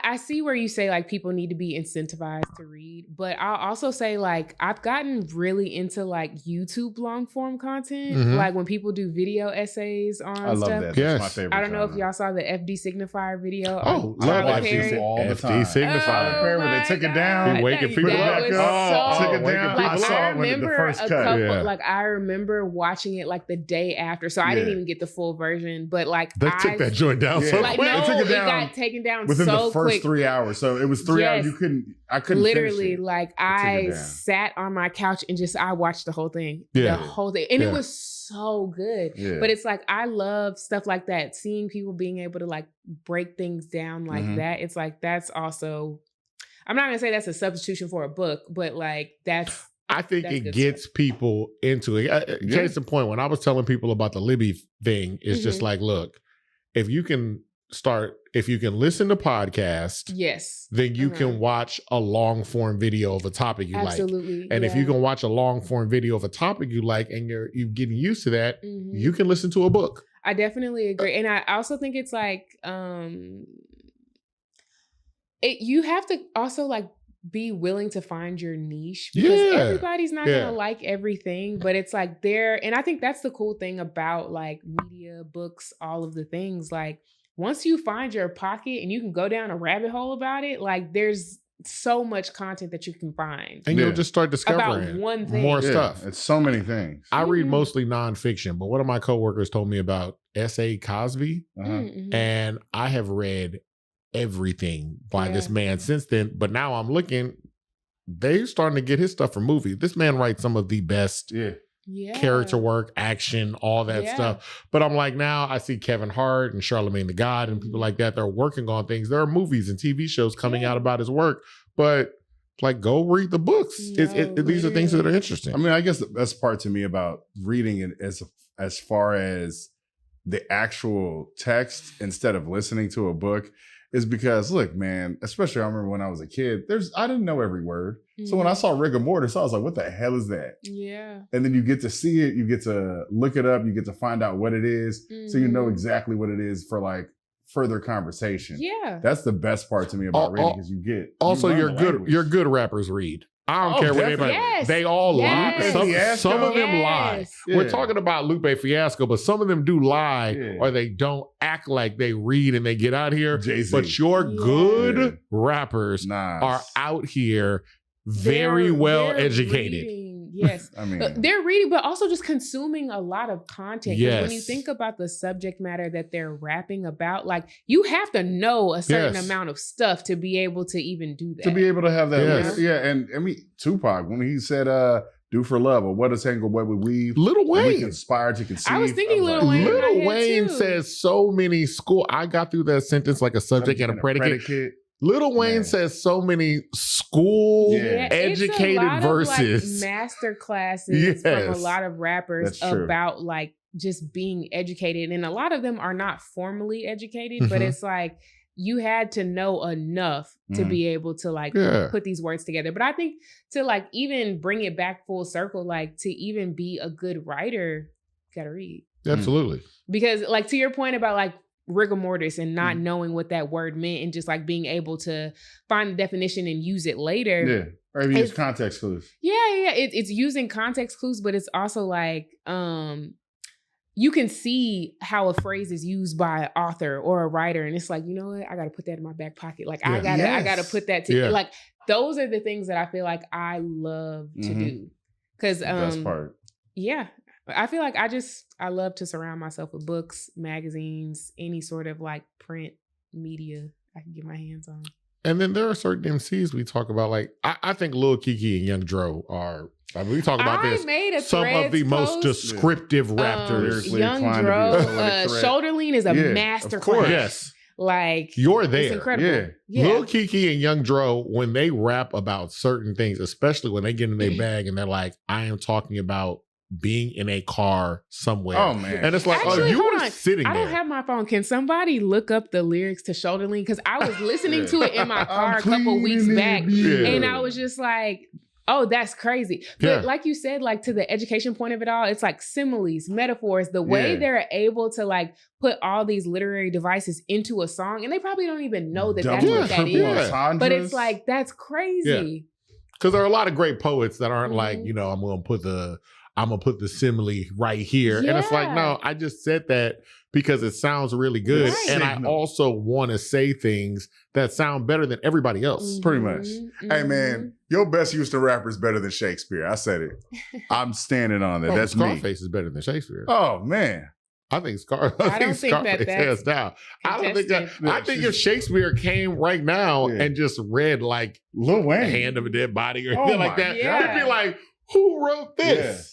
I see where you say like people need to be incentivized to read, but I'll also say like I've gotten really into like YouTube long form content, like when people do video essays on stuff. I love that. That's my favorite. I don't know if y'all saw the FD Signifier video. Oh, I watch this all the time. FD Signifier, where they took it down, waking people back up. Took it down. Like, I saw it when the first cut. Like I remember watching it like the day after, so I didn't even get the full version. But like they took that joint down so like quick. no, took it got taken down within so the first quick. 3 hours. So it was 3 hours. I couldn't literally finish it. like I sat on my couch and I watched the whole thing. The whole thing. And it was so good. Yeah. But it's like I love stuff like that. Seeing people being able to like break things down like that. It's like that's also, I'm not gonna say that's a substitution for a book, but like I think it gets people into it. Case in point, when I was telling people about the Libby thing, it's just like, look, if you can listen to podcasts, then you can watch a long form video of a topic you like. And if you can watch a long form video of a topic you like and you're getting used to that, you can listen to a book. I definitely agree. And I also think it's like you have to also like be willing to find your niche because everybody's not gonna like everything, but it's like and I think that's the cool thing about like media, books, all of the things. Like once you find your pocket and you can go down a rabbit hole about it, like there's so much content that you can find. And you'll just start discovering about one thing. more stuff. It's so many things. I read mostly nonfiction, but one of my coworkers told me about S.A. Cosby, and I have read everything by this man since then. But now I'm looking, they're starting to get his stuff from movies. This man writes some of the best character work, action, all that stuff. But I'm like, now I see Kevin Hart and Charlamagne the God and people like that. They're working on things. There are movies and TV shows coming out about his work, but like, go read the books. These are things that are interesting. I mean, I guess the best part to me about reading it as far as the actual text instead of listening to a book is because, look, man, especially I remember when I was a kid, I didn't know every word. So when I saw rigor mortis, I was like, what the hell is that? Yeah. And then you get to see it, you get to look it up, you get to find out what it is. So you know exactly what it is for like further conversation. Yeah. That's the best part to me about reading because your good rappers read. I don't care what anybody. They all lie. Some of them lie. We're talking about Lupe Fiasco, but some of them do lie or they don't act like they read and they get out here. Jay-Z. But your good rappers are out here very well educated. Yes. I mean, they're reading, but also just consuming a lot of content. Yes. When you think about the subject matter that they're rapping about, like you have to know a certain amount of stuff to be able to even do that. To be able to have that. Yeah. And I mean, Tupac, when he said, do for love or what is tangle, what we weave. Lil Wayne. We conspire to conceive. I was thinking Lil Wayne. Lil Wayne says so many I got through that sentence like a subject and a predicate. Lil Wayne says so many school-educated verses. Like master classes from a lot of rappers about like just being educated. And a lot of them are not formally educated, but it's like you had to know enough to be able to like put these words together. But I think to like even bring it back full circle, like to even be a good writer, you gotta read. Absolutely. Because like to your point about like rigor mortis and not knowing what that word meant and just like being able to find the definition and use it later. Yeah. Or even use context clues. Yeah. It's using context clues, but it's also like you can see how a phrase is used by an author or a writer. And it's like, you know what? I gotta put that in my back pocket. Like I gotta put that to like those are the things that I feel like I love to do. Cause best part. Yeah. I feel like I love to surround myself with books, magazines, any sort of like print media I can get my hands on. And then there are certain MCs we talk about, like I think Lil Keke and Young Dro are. I mean, we talk about this. Made a some of the most descriptive rappers. Young Dro, Shoulder Lean is a masterclass. Yes. Like you're there. It's incredible. Yeah. Lil Keke and Young Dro, when they rap about certain things, especially when they get in their bag and they're like, I am talking about being in a car somewhere. Oh man. And it's like, actually, you were sitting there. I don't have my phone. Can somebody look up the lyrics to Shoulder Lean? Because I was listening to it in my car a couple weeks back. And I was just like, oh, that's crazy. But like you said, like to the education point of it all, it's like similes, metaphors, the way they're able to like put all these literary devices into a song. And they probably don't even know that that's what that is. But it's like, that's crazy. Because there are a lot of great poets that aren't like, you know, I'm gonna put the simile right here. And it's like, no, I just said that because it sounds really good. Right. And I also want to say things that sound better than everybody else. Pretty much. Hey man, your best Houston rapper is better than Shakespeare. I said it. I'm standing on that. That's Scarface is better than Shakespeare. Oh man. I think Scarface hands down. I don't think that. I think if Shakespeare came right now and just read like Lil Wayne, The Hand of a Dead Body or anything like that, it'd be like, who wrote this?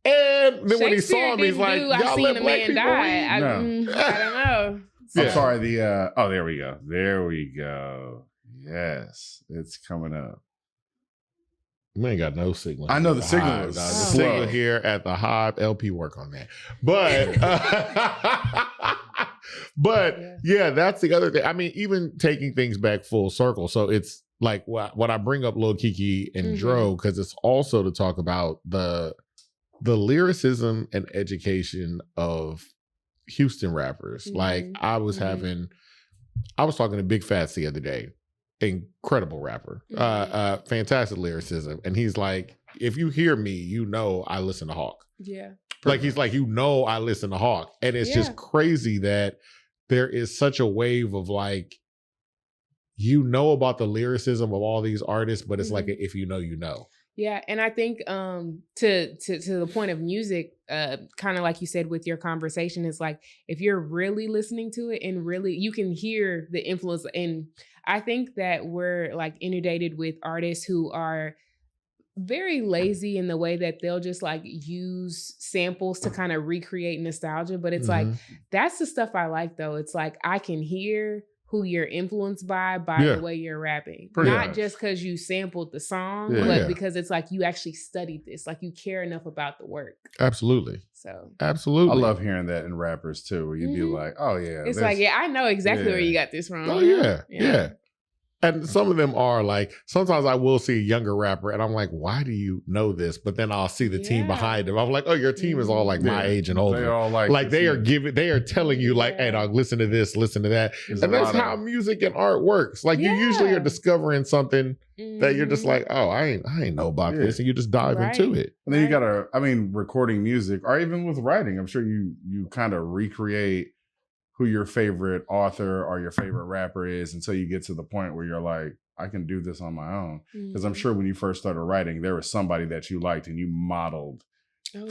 And then when he saw him, he's like, y'all let black people read? I don't know. I'm sorry, there we go. There we go. Yes, it's coming up. We ain't got no signal. I know the signal is the signal here at the Hive. LP work on that. But but that's the other thing. I mean, even taking things back full circle. So it's like what I bring up Lil Keke and Dro, because it's also to talk about the lyricism and education of Houston rappers. Like I was talking to Big Fats the other day, incredible rapper, fantastic lyricism. And he's like, if you hear me, you know, I listen to Hawk. Yeah. Like, he's like, you know, I listen to Hawk. And it's just crazy that there is such a wave of like, you know, about the lyricism of all these artists, but it's like, if you know, you know. Yeah, and I think to the point of music, kind of like you said with your conversation, is like if you're really listening to it and really you can hear the influence. And I think that we're like inundated with artists who are very lazy in the way that they'll just like use samples to kind of recreate nostalgia. But it's like that's the stuff I like though. It's like I can hear who you're influenced by the way you're rapping. Not just because you sampled the song, but because it's like you actually studied this, like you care enough about the work. Absolutely. So absolutely. I love hearing that in rappers too, where you'd be like, oh yeah. It's like, I know exactly where you got this from. Oh yeah. And some of them are like, sometimes I will see a younger rapper and I'm like, why do you know this? But then I'll see the team behind them. I'm like, oh, your team is all like my age and older. They all like they are telling you like, hey dog, listen to this, listen to that. And that's how music and art works. Like you usually are discovering something that you're just like, oh, I ain't know about this. And you just dive into it. And then you gotta, recording music or even with writing, I'm sure you kind of recreate who your favorite author or your favorite rapper is until you get to the point where you're like, I can do this on my own. Because I'm sure when you first started writing, there was somebody that you liked and you modeled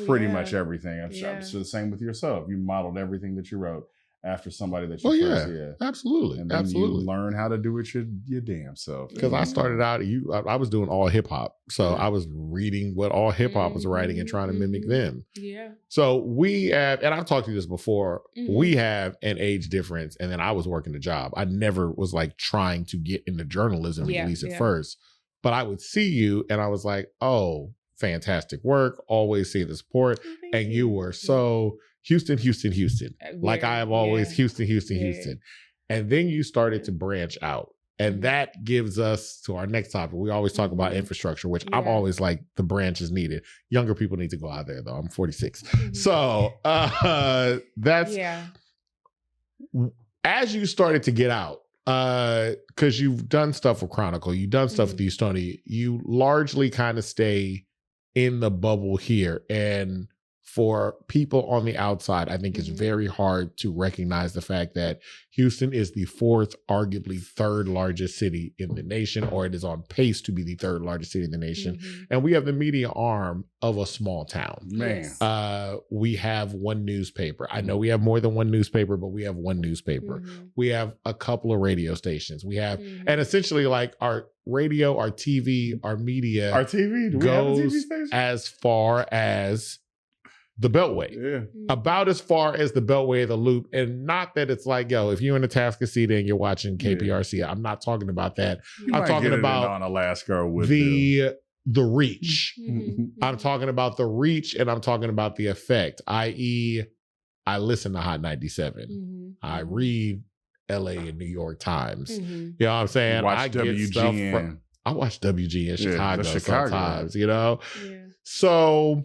pretty much everything. I'm sure the same with yourself. You modeled everything that you wrote after somebody that you first, absolutely. And then you learn how to do it your damn self. Because I started out, I was doing all hip hop. So I was reading what all hip hop was writing and trying to mimic them. Yeah. So we have, and I've talked to you this before, we have an age difference. And then I was working a job. I never was like trying to get into journalism, at least at first. But I would see you and I was like, oh, fantastic work. Always see the support. And you were so Houston. Like I have always Houston. And then you started to branch out. And that gives us to our next topic. We always talk about infrastructure, which I'm always like, the branch is needed. Younger people need to go out there though. I'm 46. So that's, as you started to get out, because you've done stuff with Chronicle, you've done stuff with Houstonian, you largely kind of stay in the bubble here. And for people on the outside, I think it's very hard to recognize the fact that Houston is the fourth, arguably third largest city in the nation, or it is on pace to be the third largest city in the nation. And we have the media arm of a small town. Man. We have one newspaper. I know we have more than one newspaper, but we have one newspaper. We have a couple of radio stations. We have, and essentially like our radio, our TV, our media, Our TV, do we have a TV station? as far as the Beltway. Yeah. About as far as the Beltway of the Loop. And not that it's like, yo, if you're in Atascocita and you're watching KPRC, I'm not talking about that. I'm talking about on Alaska with the reach. I'm talking about the reach, and I'm talking about the effect, i.e., I listen to Hot 97. I read LA and New York Times. You know what I'm saying? Watch WGN. I watch WG in Chicago, Chicago sometimes, you know? So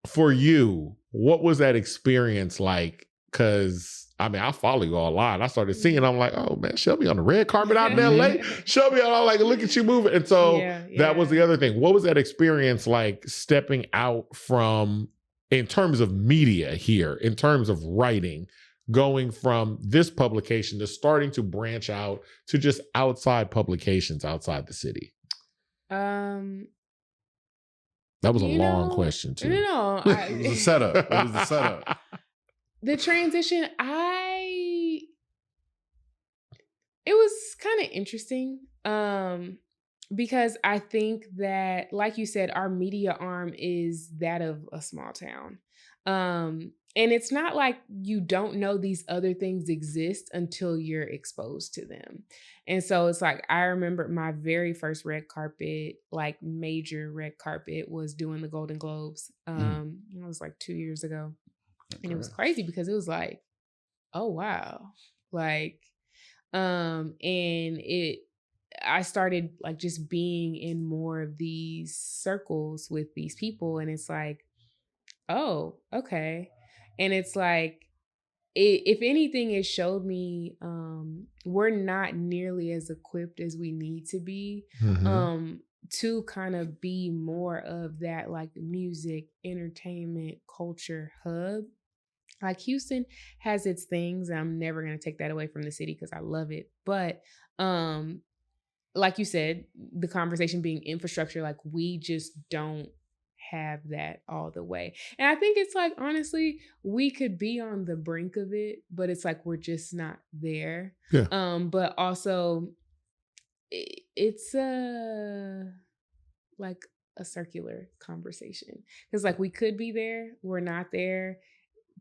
for you, what was that experience like? Because I mean, I follow you online. I started seeing, I'm like, oh man, Shelby on the red carpet out in LA. Shelby, I'm like, look at you moving. And so that was the other thing. What was that experience like stepping out from, in terms of media here, in terms of writing, going from this publication to starting to branch out to just outside publications outside the city? That was a long question too. No, it was a setup. It was the setup. The transition, it was kind of interesting because I think that, like you said, our media arm is that of a small town. And it's not like you don't know these other things exist until you're exposed to them. And so it's like, I remember my very first red carpet, like major red carpet, was doing the Golden Globes. It was like 2 years ago. And it was crazy because it was like, oh, wow. Like, I started like just being in more of these circles with these people. And it's like, oh, okay. And it's like, if anything, it showed me we're not nearly as equipped as we need to be to kind of be more of that like music, entertainment, culture hub. Like Houston has its things, and I'm never going to take that away from the city because I love it. But like you said, the conversation being infrastructure, like we just don't have that all the way. And I think it's like, honestly, we could be on the brink of it, but it's like we're just not there. But also it's like a circular conversation because like we could be there, we're not there.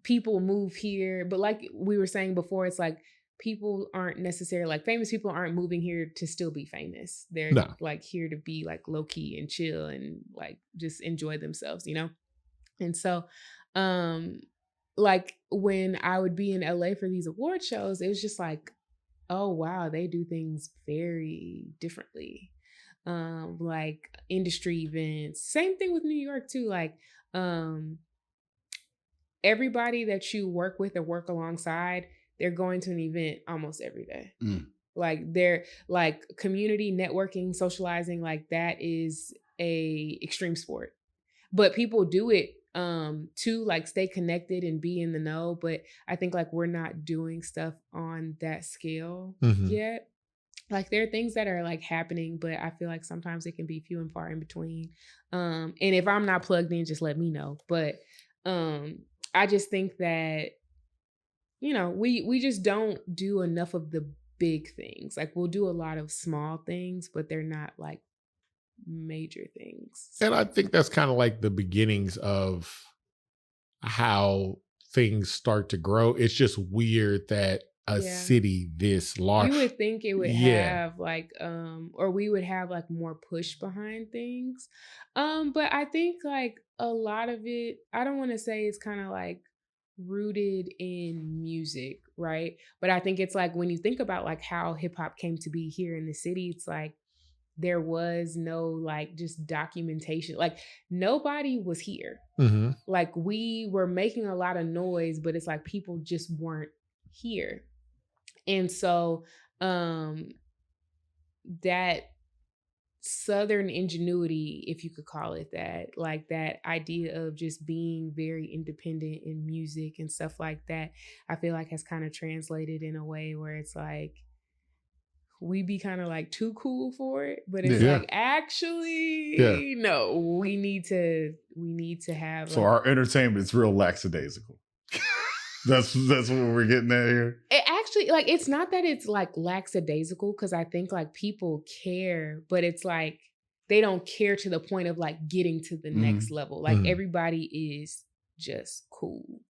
People move here, but like we were saying before, it's like people aren't necessarily like famous people aren't moving here to still be famous. They're like here to be like low key and chill and like just enjoy themselves, you know? And so, like when I would be in LA for these award shows, it was just like, oh wow, they do things very differently. Like industry events, same thing with New York too. Like, everybody that you work with or work alongside, they're going to an event almost every day. Like they're like community networking, socializing, like that is a extreme sport. But people do it to like stay connected and be in the know. But I think like we're not doing stuff on that scale yet. Like there are things that are like happening, but I feel like sometimes it can be few and far in between. And if I'm not plugged in, just let me know. But I just think that, you know, we just don't do enough of the big things. Like we'll do a lot of small things, but they're not like major things. And I think that's kind of like the beginnings of how things start to grow. It's just weird that a city this large. You would think it would have like, or we would have like more push behind things. But I think like a lot of it, I don't want to say it's kind of like rooted in music, right? But I think it's like when you think about like how hip hop came to be here in the city, it's like there was no like just documentation. Like nobody was here. Like we were making a lot of noise, but it's like people just weren't here. And so that Southern ingenuity, if you could call it that, like that idea of just being very independent in music and stuff like that, I feel like has kind of translated in a way where it's like we be kind of like too cool for it, but it's like actually no, we need to have. So like, our entertainment is real lackadaisical. That's what we're getting at here. It actually, like, it's not that it's like lackadaisical, because I think like people care, but it's like they don't care to the point of like getting to the next level. Like everybody is just cool.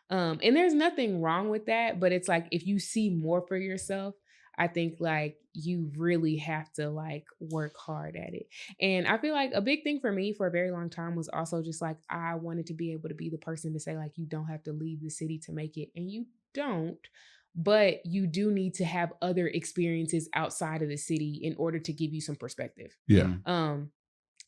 And there's nothing wrong with that, but it's like if you see more for yourself, I think like you really have to like work hard at it. And I feel like a big thing for me for a very long time was also just like I wanted to be able to be the person to say like you don't have to leave the city to make it, and you don't, but you do need to have other experiences outside of the city in order to give you some perspective. Yeah.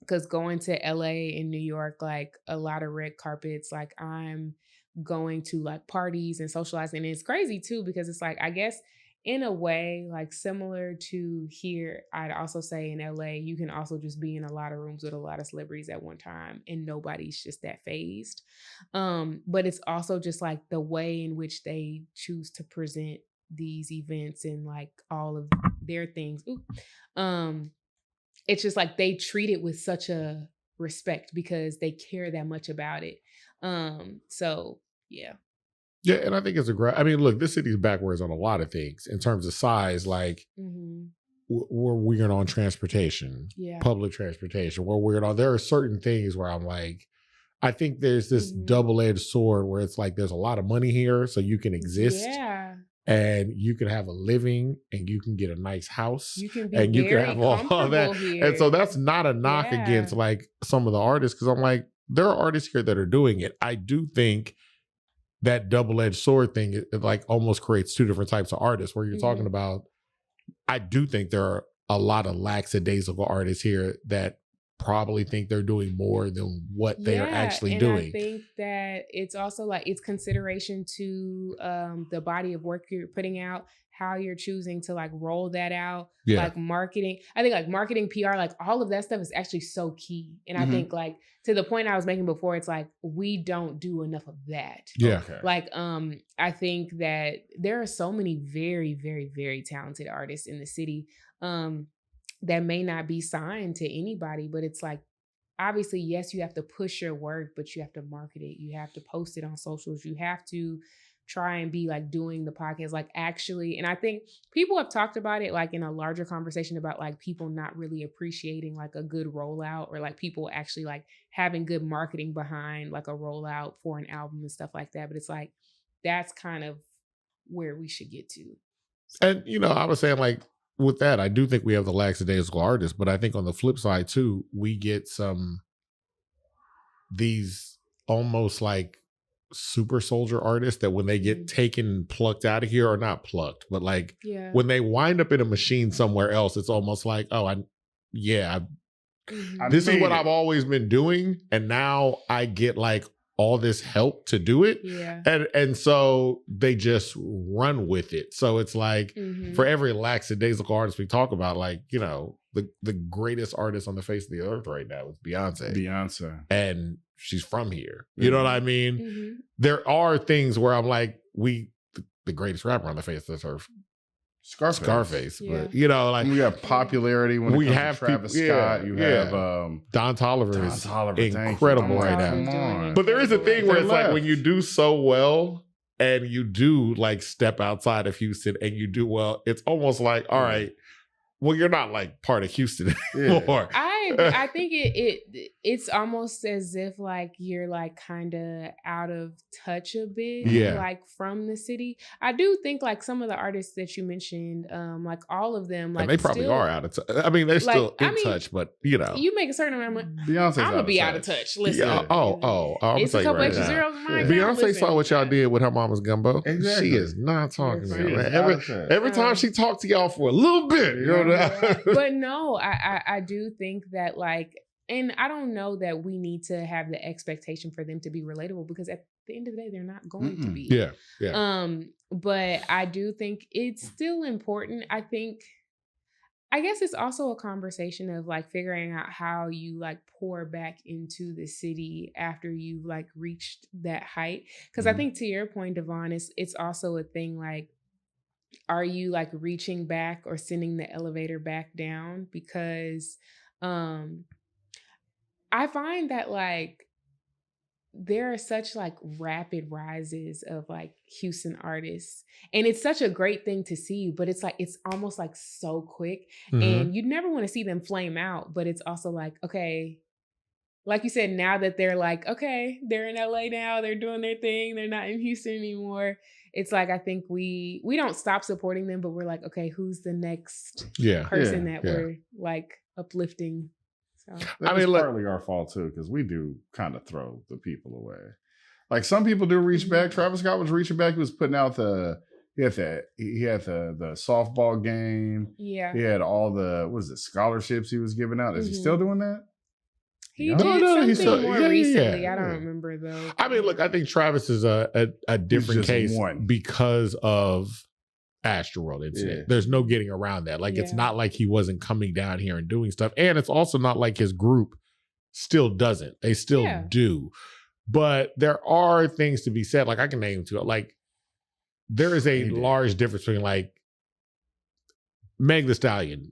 Because going to LA and New York, like a lot of red carpets, like I'm going to like parties and socializing. And it's crazy too, because it's like, I guess in a way, like similar to here, I'd also say in LA, you can also just be in a lot of rooms with a lot of celebrities at one time and nobody's just that phased. But it's also just like the way in which they choose to present these events and like all of their things. It's just like they treat it with such a respect because they care that much about it. So yeah. Yeah, and I think it's a great. I mean, look, this city's backwards on a lot of things in terms of size. Like, we're weird on transportation, public transportation. We're weird on. There are certain things where I'm like, I think there's this double-edged sword where it's like there's a lot of money here, so you can exist, and you can have a living, and you can get a nice house, you can be and you can have all that. Here. And so that's not a knock against like some of the artists, because I'm like, there are artists here that are doing it. I do think that double-edged sword thing, it like almost creates two different types of artists where you're talking about. I do think there are a lot of lackadaisical artists here that probably think they're doing more than what they're actually doing. I think that it's also like it's consideration to the body of work you're putting out, how you're choosing to like roll that out, like marketing. I think like marketing, PR, like all of that stuff is actually so key. And I think like to the point I was making before, it's like we don't do enough of that. Yeah. Okay. Like I think that there are so many very, very, very talented artists in the city that may not be signed to anybody, but it's like obviously, yes, you have to push your work, but you have to market it. You have to post it on socials. You have to try and be like doing the podcast, like actually. And I think people have talked about it like in a larger conversation about like people not really appreciating like a good rollout, or like people actually like having good marketing behind like a rollout for an album and stuff like that. But it's like, that's kind of where we should get to. And, you know, I was saying like with that, I do think we have the lackadaisical artists, but I think on the flip side too, we get these almost like super soldier artists that when they get taken, plucked out of here, or not plucked, but like when they wind up in a machine somewhere else, it's almost like, oh, this is what I've always been doing, and now I get like all this help to do it. And so they just run with it. So it's like for every lackadaisical artist we talk about, like, you know, the greatest artist on the face of the earth right now is Beyonce. And she's from here. You know what I mean? There are things where I'm like, the greatest rapper on the face of this earth, Scarface. But you know, like we have popularity when we have Travis Scott. You have Don Toliver is incredible right now. But there is a thing where it's like when you do so well and you do like step outside of Houston and you do well, it's almost like, all right, well, you're not like part of Houston anymore. I think it's almost as if like you're like kind of out of touch a bit, like from the city. I do think like some of the artists that you mentioned, like all of them, like and they probably are out of touch. I mean, they're still in touch, but you know, you make a certain amount. Beyonce's I'm gonna be out of touch. Listen, it's a couple extra zeros in my account. Beyonce saw what y'all did with her mama's gumbo. Exactly. She is not talking to y'all. Every time she talked to y'all for a little bit, you know. But no, I do think that like, and I don't know that we need to have the expectation for them to be relatable, because at the end of the day, they're not going to be. Yeah. But I do think it's still important. I think I guess it's also a conversation of like figuring out how you like pour back into the city after you've like reached that height. Because I Mhm. think to your point, Devon, it's also a thing like, are you like reaching back or sending the elevator back down? Because um I find that like there are such like rapid rises of like Houston artists. And it's such a great thing to see, but it's like it's almost like so quick. Mhm. And you'd never want to see them flame out, but it's also like, okay, like you said, now that they're like, okay, they're in LA now, they're doing their thing, they're not in Houston anymore. It's like I think we don't stop supporting them, but we're like, okay, who's the next Yeah. person Yeah, that yeah. we're like uplifting? So That I is mean, look- partly our fault too, because we do kind of throw the people away. Like some people do reach back. Travis Scott was reaching back. He was putting out he had the softball game. yeah. He had all the scholarships he was giving out. Is he Mhm. still doing that? He No, did no, something he's still- more yeah, yeah, recently. yeah, I don't yeah. remember though. I mean, look, I think Travis is a different just case one. because of Astroworld incident. Yeah. There's no getting around that. Like, it's Yeah. not like he wasn't coming down here and doing stuff. And it's also not like his group still doesn't. They still Yeah. do. But there are things to be said. Like, I can name two. Like, there is a They did. large difference between, like, Meg Thee Stallion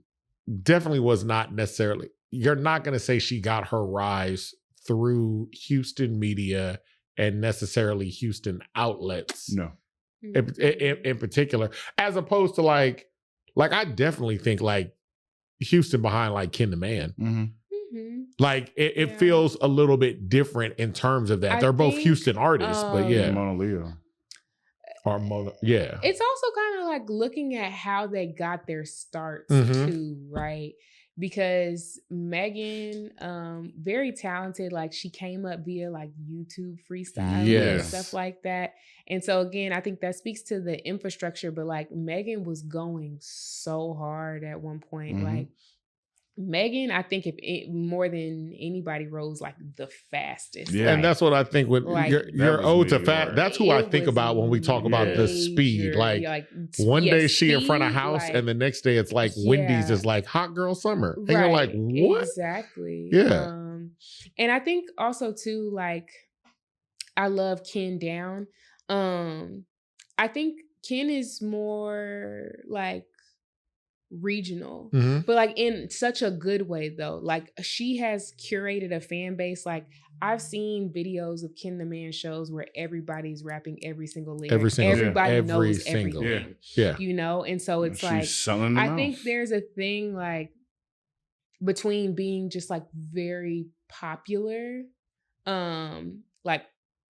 definitely was not necessarily, you're not going to say she got her rise through Houston media and necessarily Houston outlets No. in particular, as opposed to like I definitely think like Houston behind like Ken the Man. Mm-hmm. Mhm. Like it Yeah. feels a little bit different in terms of that. I They're both think, Houston artists, but yeah. Mona Leo. Or Mona, yeah. It's also kind of like looking at how they got their starts Mhm. too, right? Because Megan, very talented, like she came up via like YouTube freestyling and Yes. stuff like that. And so again, I think that speaks to the infrastructure, but like Megan was going so hard at one point. Mhm. Like Megan, I think more than anybody rose like the fastest. Yeah. And that's what I think with Like, your was ode to meteoric. fat. That's who I It think was about when we talk about the speed. major, Like one day she in front of speed, house, like, and the next day it's like Wendy's yeah. is like hot girl summer, and you're like, Right, what? Exactly. Yeah. And I think also too, like, I love Ken Down. I think Ken is more like regional, Mhm. but like in such a good way though. Like she has curated a fan base. Like I've seen videos of Ken the Man shows where everybody's rapping every single lyric. Everybody knows everything. Yeah. You know, and so it's She's like selling them I out. think there's a thing like between being just like very popular, like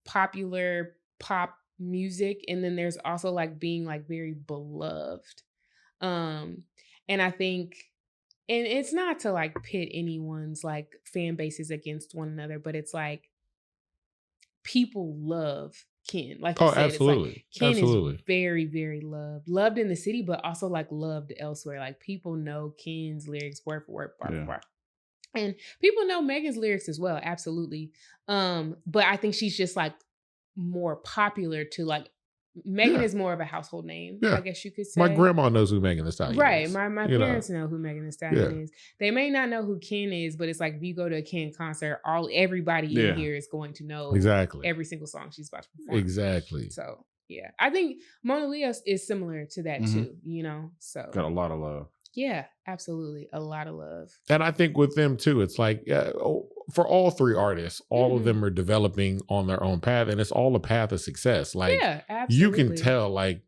popular pop music, and then there's also like being like very beloved. And I think, and it's not to like pit anyone's like fan bases against one another, but it's like people love Ken. Like you Oh, said, absolutely. it's like Ken Absolutely. is very, very loved in the city, but also like loved elsewhere. Like people know Ken's lyrics word for word, bar for bar. And people know Megan's lyrics as well, absolutely. But I think she's just like more popular to like Megan is more of a household name, I guess you could say. My grandma knows who Megan Thee Stallion right. is. My parents know who Megan Thee Stallion is. They may not know who Ken is, but it's like if you go to a Ken concert, everybody in here is going to know every single song she's about to perform. Exactly. So yeah, I think Mona Leo is similar to that too. You know, so got a lot of love. Yeah, absolutely, a lot of love. And I think with them too, it's like for all three artists, all of them are developing on their own path, and it's all a path of success. Like absolutely. you can tell, like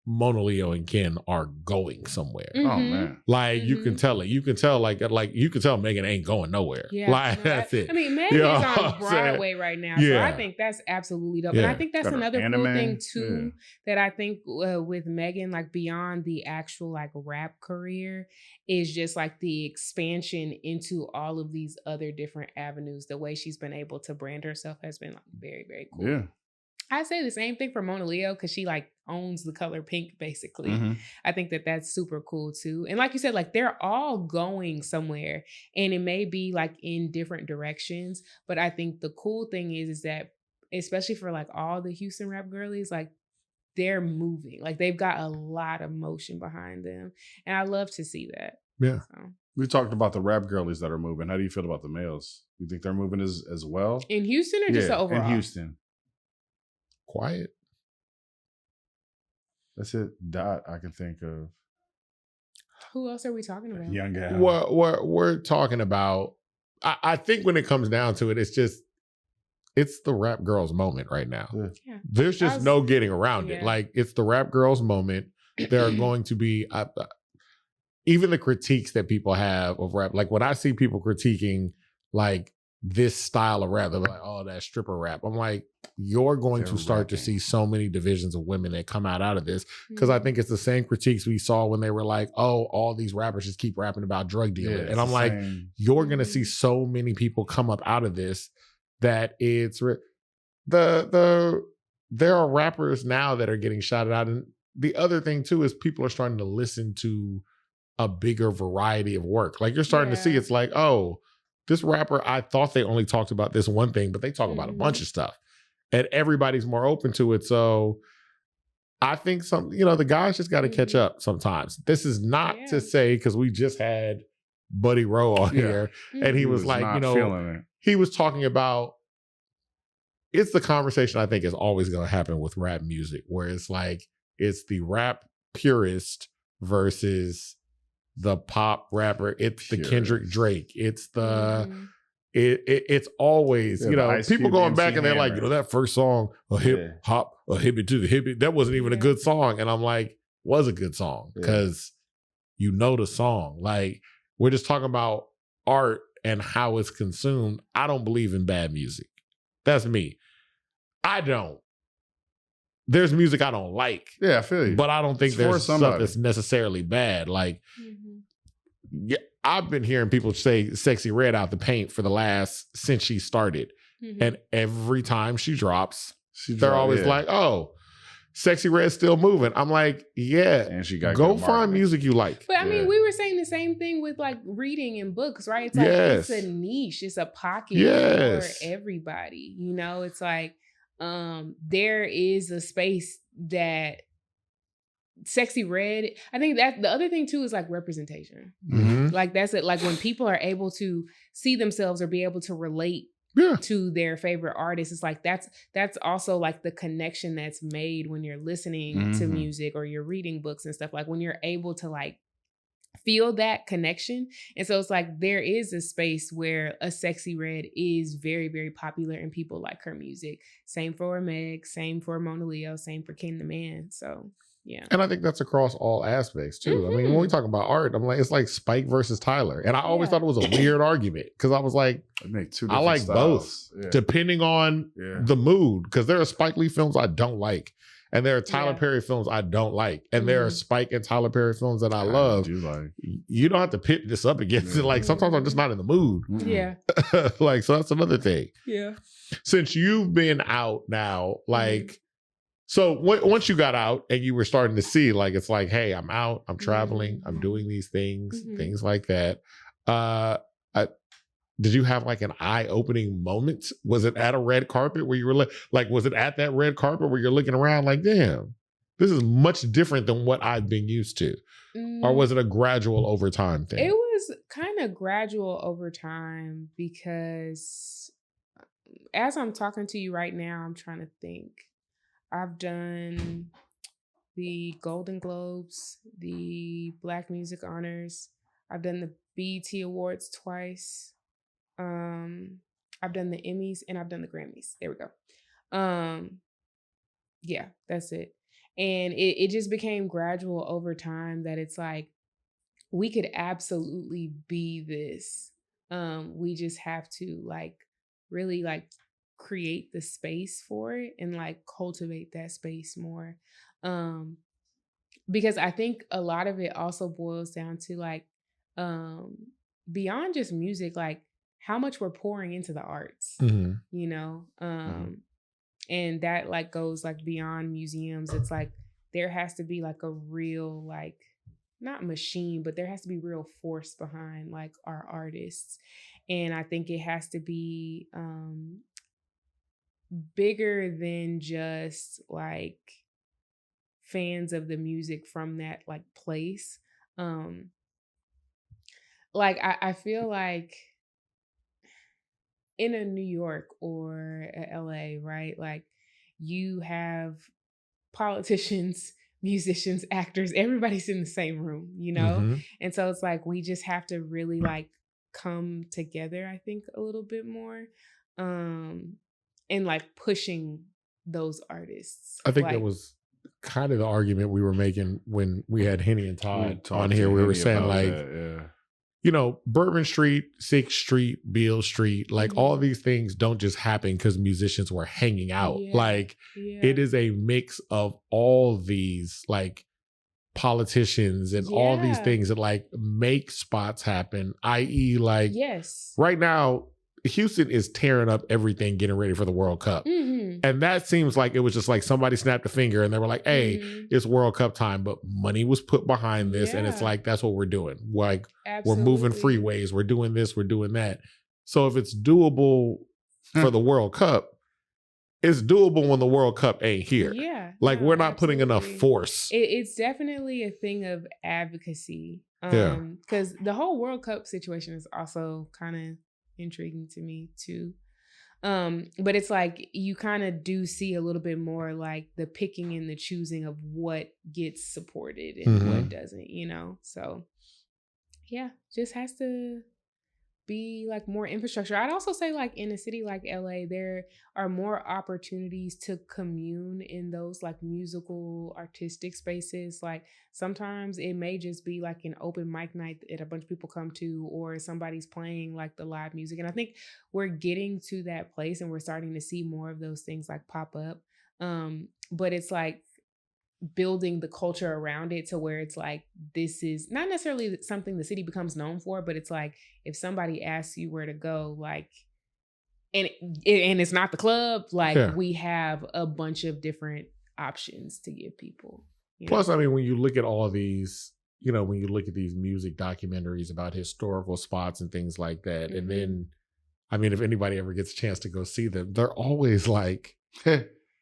Mona Leo and Ken are going somewhere. Oh man, like you can tell it. You can tell like you can tell Megan ain't going nowhere. Yeah, like that's it. I mean, Megan is on Broadway right now, so I think that's absolutely dope. And I think that's another cool thing too that I think with Megan, like beyond the actual like rap career, is just like the expansion into all of these other different avenues. The way she's been able to brand herself has been like very, very cool. Yeah. I say the same thing for Mona Leo because she like owns the color pink basically. I think that's super cool too. And like you said, like they're all going somewhere and it may be like in different directions. But I think the cool thing is that especially for like all the Houston rap girlies, like they're moving. Like they've got a lot of motion behind them. And I love to see that. Yeah. So. We talked about the rap girlies that are moving. How do you feel about the males? You think they're moving as well? In Houston or just overall? In Houston. Quiet. That's it. Dot I can think of. Who else are we talking about? Young gal. We're talking about. I think when it comes down to it, it's the rap girls moment right now. Yeah. There's just no getting around it. Like, it's the rap girls moment. There are going to be even the critiques that people have of rap. Like, when I see people critiquing like this style of rap, they're like, "Oh, that stripper rap." I'm like, you're going to start to see so many divisions of women that come out of this, because I think it's the same critiques we saw when they were like, "Oh, all these rappers just keep rapping about drug dealing," and I'm like, you're going to see so many people come up out of this that it's there are rappers now that are getting shouted out. And the other thing too is people are starting to listen to a bigger variety of work. Like, you're starting to see, it's like, oh, this rapper, I thought they only talked about this one thing, but they talk about a bunch of stuff, and everybody's more open to it. So I think the guys just got to catch up sometimes. This is not to say, because we just had Buddy Rowe on here, and he was like, he was talking about, it's the conversation I think is always going to happen with rap music, where it's like, it's the rap purist versus the pop rapper. It's the Kendrick Drake. It's the it's always, people going back and they're like, that first song, a hip hop, a hippie to the hippie, that wasn't even a good song. And I'm like, was a good song, because the song. Like, we're just talking about art and how it's consumed. I don't believe in bad music. That's me. I don't. There's music I don't like. Yeah, I feel you. But I don't think there's stuff that's necessarily bad. Like, I've been hearing people say Sexy Red out the paint since she started. And every time she drops, they're always like, "Oh, Sexy Red's still moving." I'm like, yeah, and she got go find music you like. But I mean, we were saying the same thing with like reading and books, right? It's like, it's a niche, it's a pocket for everybody. It's like, there is a space that Sexy Red. I think that the other thing too is like representation. Like, that's it. Like, when people are able to see themselves or be able to relate to their favorite artist, it's like that's also like the connection that's made when you're listening to music or you're reading books and stuff. Like, when you're able to like feel that connection. And so it's like, there is a space where a Sexy Red is very, very popular and people like her music. Same for Meg, same for Mona Leo, same for Ken the Man. So yeah. And I think that's across all aspects too. I mean, when we talk about art, I'm like, it's like Spike versus Tyler. And I always thought it was a weird argument, because I was like, I like styles. Both, depending on the mood. Because there are Spike Lee films I don't like, and there are Tyler Perry films I don't like, and there are Spike and Tyler Perry films that I love. You don't have to pit this up against it. Like, sometimes I'm just not in the mood. Like, so that's another thing. Since you've been out now, like, so once you got out and you were starting to see, like, it's like, hey, I'm out, I'm traveling, I'm doing these things, things like that. Did you have like an eye-opening moment? Was it at a red carpet where you were like, was it at that red carpet where you're looking around like, damn, this is much different than what I've been used to? Or was it a gradual over time thing? It was kind of gradual over time, because as I'm talking to you right now, I'm trying to think. I've done the Golden Globes, the Black Music Honors. I've done the BET Awards twice. I've done the Emmys and I've done the Grammys. There we go. Yeah, that's it. And it just became gradual over time that it's like, we could absolutely be this. We just have to like really like create the space for it and like cultivate that space more. Because I think a lot of it also boils down to like, beyond just music, like how much we're pouring into the arts, and that like goes like beyond museums. It's like, there has to be like a real, like, not machine, but there has to be real force behind like our artists. And I think it has to be, bigger than just like fans of the music from that like place. like I feel like in a New York or a LA, right? Like you have politicians, musicians, actors, everybody's in the same room, you know? Mm-hmm. And so it's like we just have to really like come together, I think, a little bit more. And like pushing those artists. I think like, that was kind of the argument we were making when we had Henny and Todd on talked here. to We were Henny saying about like, that, yeah. you know, Bourbon Street, 6th Street, Beale Street, like all these things don't just happen because musicians were hanging out. Yeah. Like it is a mix of all these like politicians and all these things that like make spots happen, i.e. like yes, right now, Houston is tearing up everything getting ready for the World Cup. Mm-hmm. And that seems like it was just like somebody snapped a finger and they were like, hey, it's World Cup time. But money was put behind this. And it's like, that's what we're doing. Like, we're moving freeways. We're doing this. We're doing that. So if it's doable for the World Cup, it's doable when the World Cup ain't here. Yeah. Like, we're not putting enough force. It's definitely a thing of advocacy. Because the whole World Cup situation is also kind of intriguing to me too. But it's like you kind of do see a little bit more like the picking and the choosing of what gets supported and what doesn't, you know? So yeah, just has to be like more infrastructure. I'd also say like in a city like LA, there are more opportunities to commune in those like musical, artistic spaces. Like sometimes it may just be like an open mic night that a bunch of people come to, or somebody's playing like the live music. And I think we're getting to that place and we're starting to see more of those things like pop up. But it's like building the culture around it to where it's like, this is not necessarily something the city becomes known for, but it's like, if somebody asks you where to go, like, and it's not the club, like we have a bunch of different options to give people. Plus, I mean, when you look at all these, you know, when you look at these music documentaries about historical spots and things like that, and then, I mean, if anybody ever gets a chance to go see them, they're always like,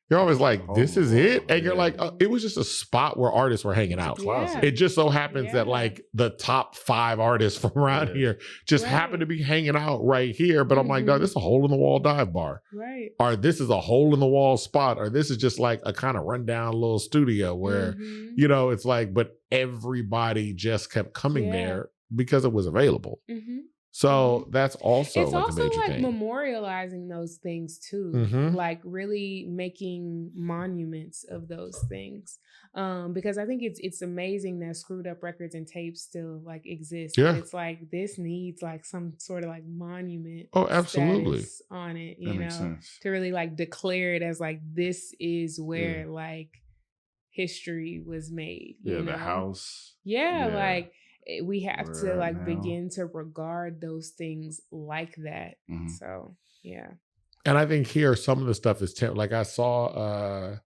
you're always like, this is it? And you're like, it was just a spot where artists were hanging out. It just so happens that like the top 5 artists from around here just happen to be hanging out right here. But I'm like, no, this is a hole in the wall dive bar. Right. Or this is a hole in the wall spot. Or this is just like a kind of rundown little studio where, you know, it's like, but everybody just kept coming there because it was available. So that's also it's like also a major like thing. Memorializing those things too, like really making monuments of those things. Because I think it's amazing that screwed up records and tapes still like exist. But it's like this needs like some sort of like monument. Oh, absolutely. On it, you know, to really like declare it as like this is where like history was made. You know? The house. Like. We have to like begin to regard those things like that. So and I think here some of the stuff is like I saw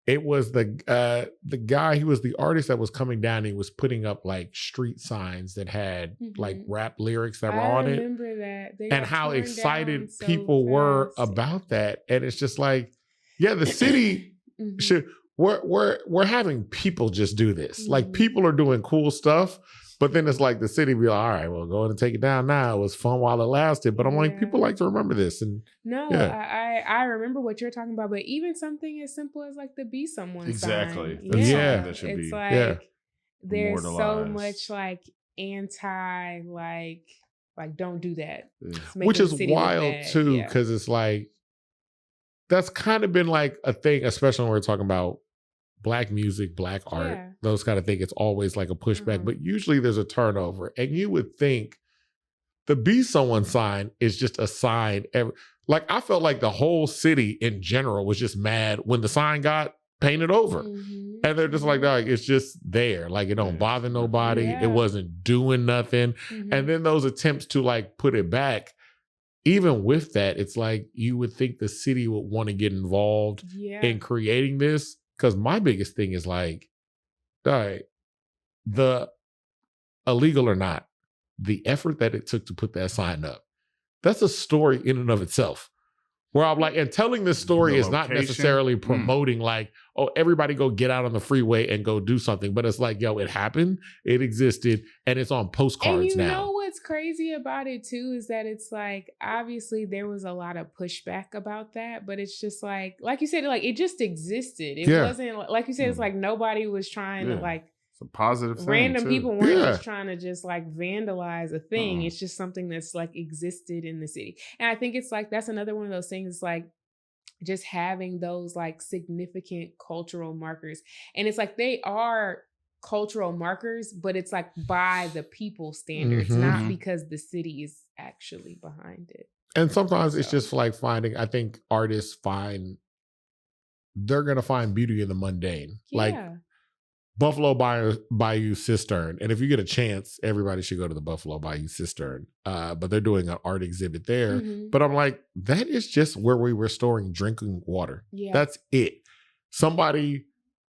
it was the guy, he was the artist that was coming down, he was putting up like street signs that had like rap lyrics that were on it. I remember that. And how excited people were about that. And it's just like, the city should We're having people just do this. Like people are doing cool stuff, but then it's like the city be like, all right, well, go ahead and take it down now. It was fun while it lasted. But I'm like, people like to remember this. And I remember what you're talking about, but even something as simple as like the Be Someone sign. That should it's be like there's so much like anti like don't do that. Which is wild too, because it's like that's kind of been like a thing, especially when we're talking about Black music, Black art, those kind of things. It's always like a pushback, but usually there's a turnover. And you would think the Be Someone sign is just a sign. Like I felt like the whole city in general was just mad when the sign got painted over. And they're just like, it's just there. Like it don't bother nobody. It wasn't doing nothing. And then those attempts to like put it back, even with that, it's like you would think the city would want to get involved in creating this. Because my biggest thing is like, all right, the illegal or not, the effort that it took to put that sign up, that's a story in and of itself. Where I'm like, and telling this story The is not location? necessarily promoting like, oh, everybody go get out on the freeway and go do something. But it's like, yo, it happened, it existed, and it's on postcards and you now. know what's crazy about it too is that it's like obviously there was a lot of pushback about that, but it's just like you said, like it just existed. It wasn't like you said, it's like nobody was trying to like. It's a positive thing. Random too. people weren't just trying to just like vandalize a thing. It's just something that's like existed in the city. And I think it's like that's another one of those things. It's like just having those like significant cultural markers. And it's like they are cultural markers, but it's like by the people standards, not because the city is actually behind it. And sometimes it's just like I think artists they're going to find beauty in the mundane. Yeah. Like Buffalo Bayou Cistern. And if you get a chance, everybody should go to the Buffalo Bayou Cistern. But they're doing an art exhibit there. But I'm like, that is just where we were storing drinking water. Yeah. That's it. Somebody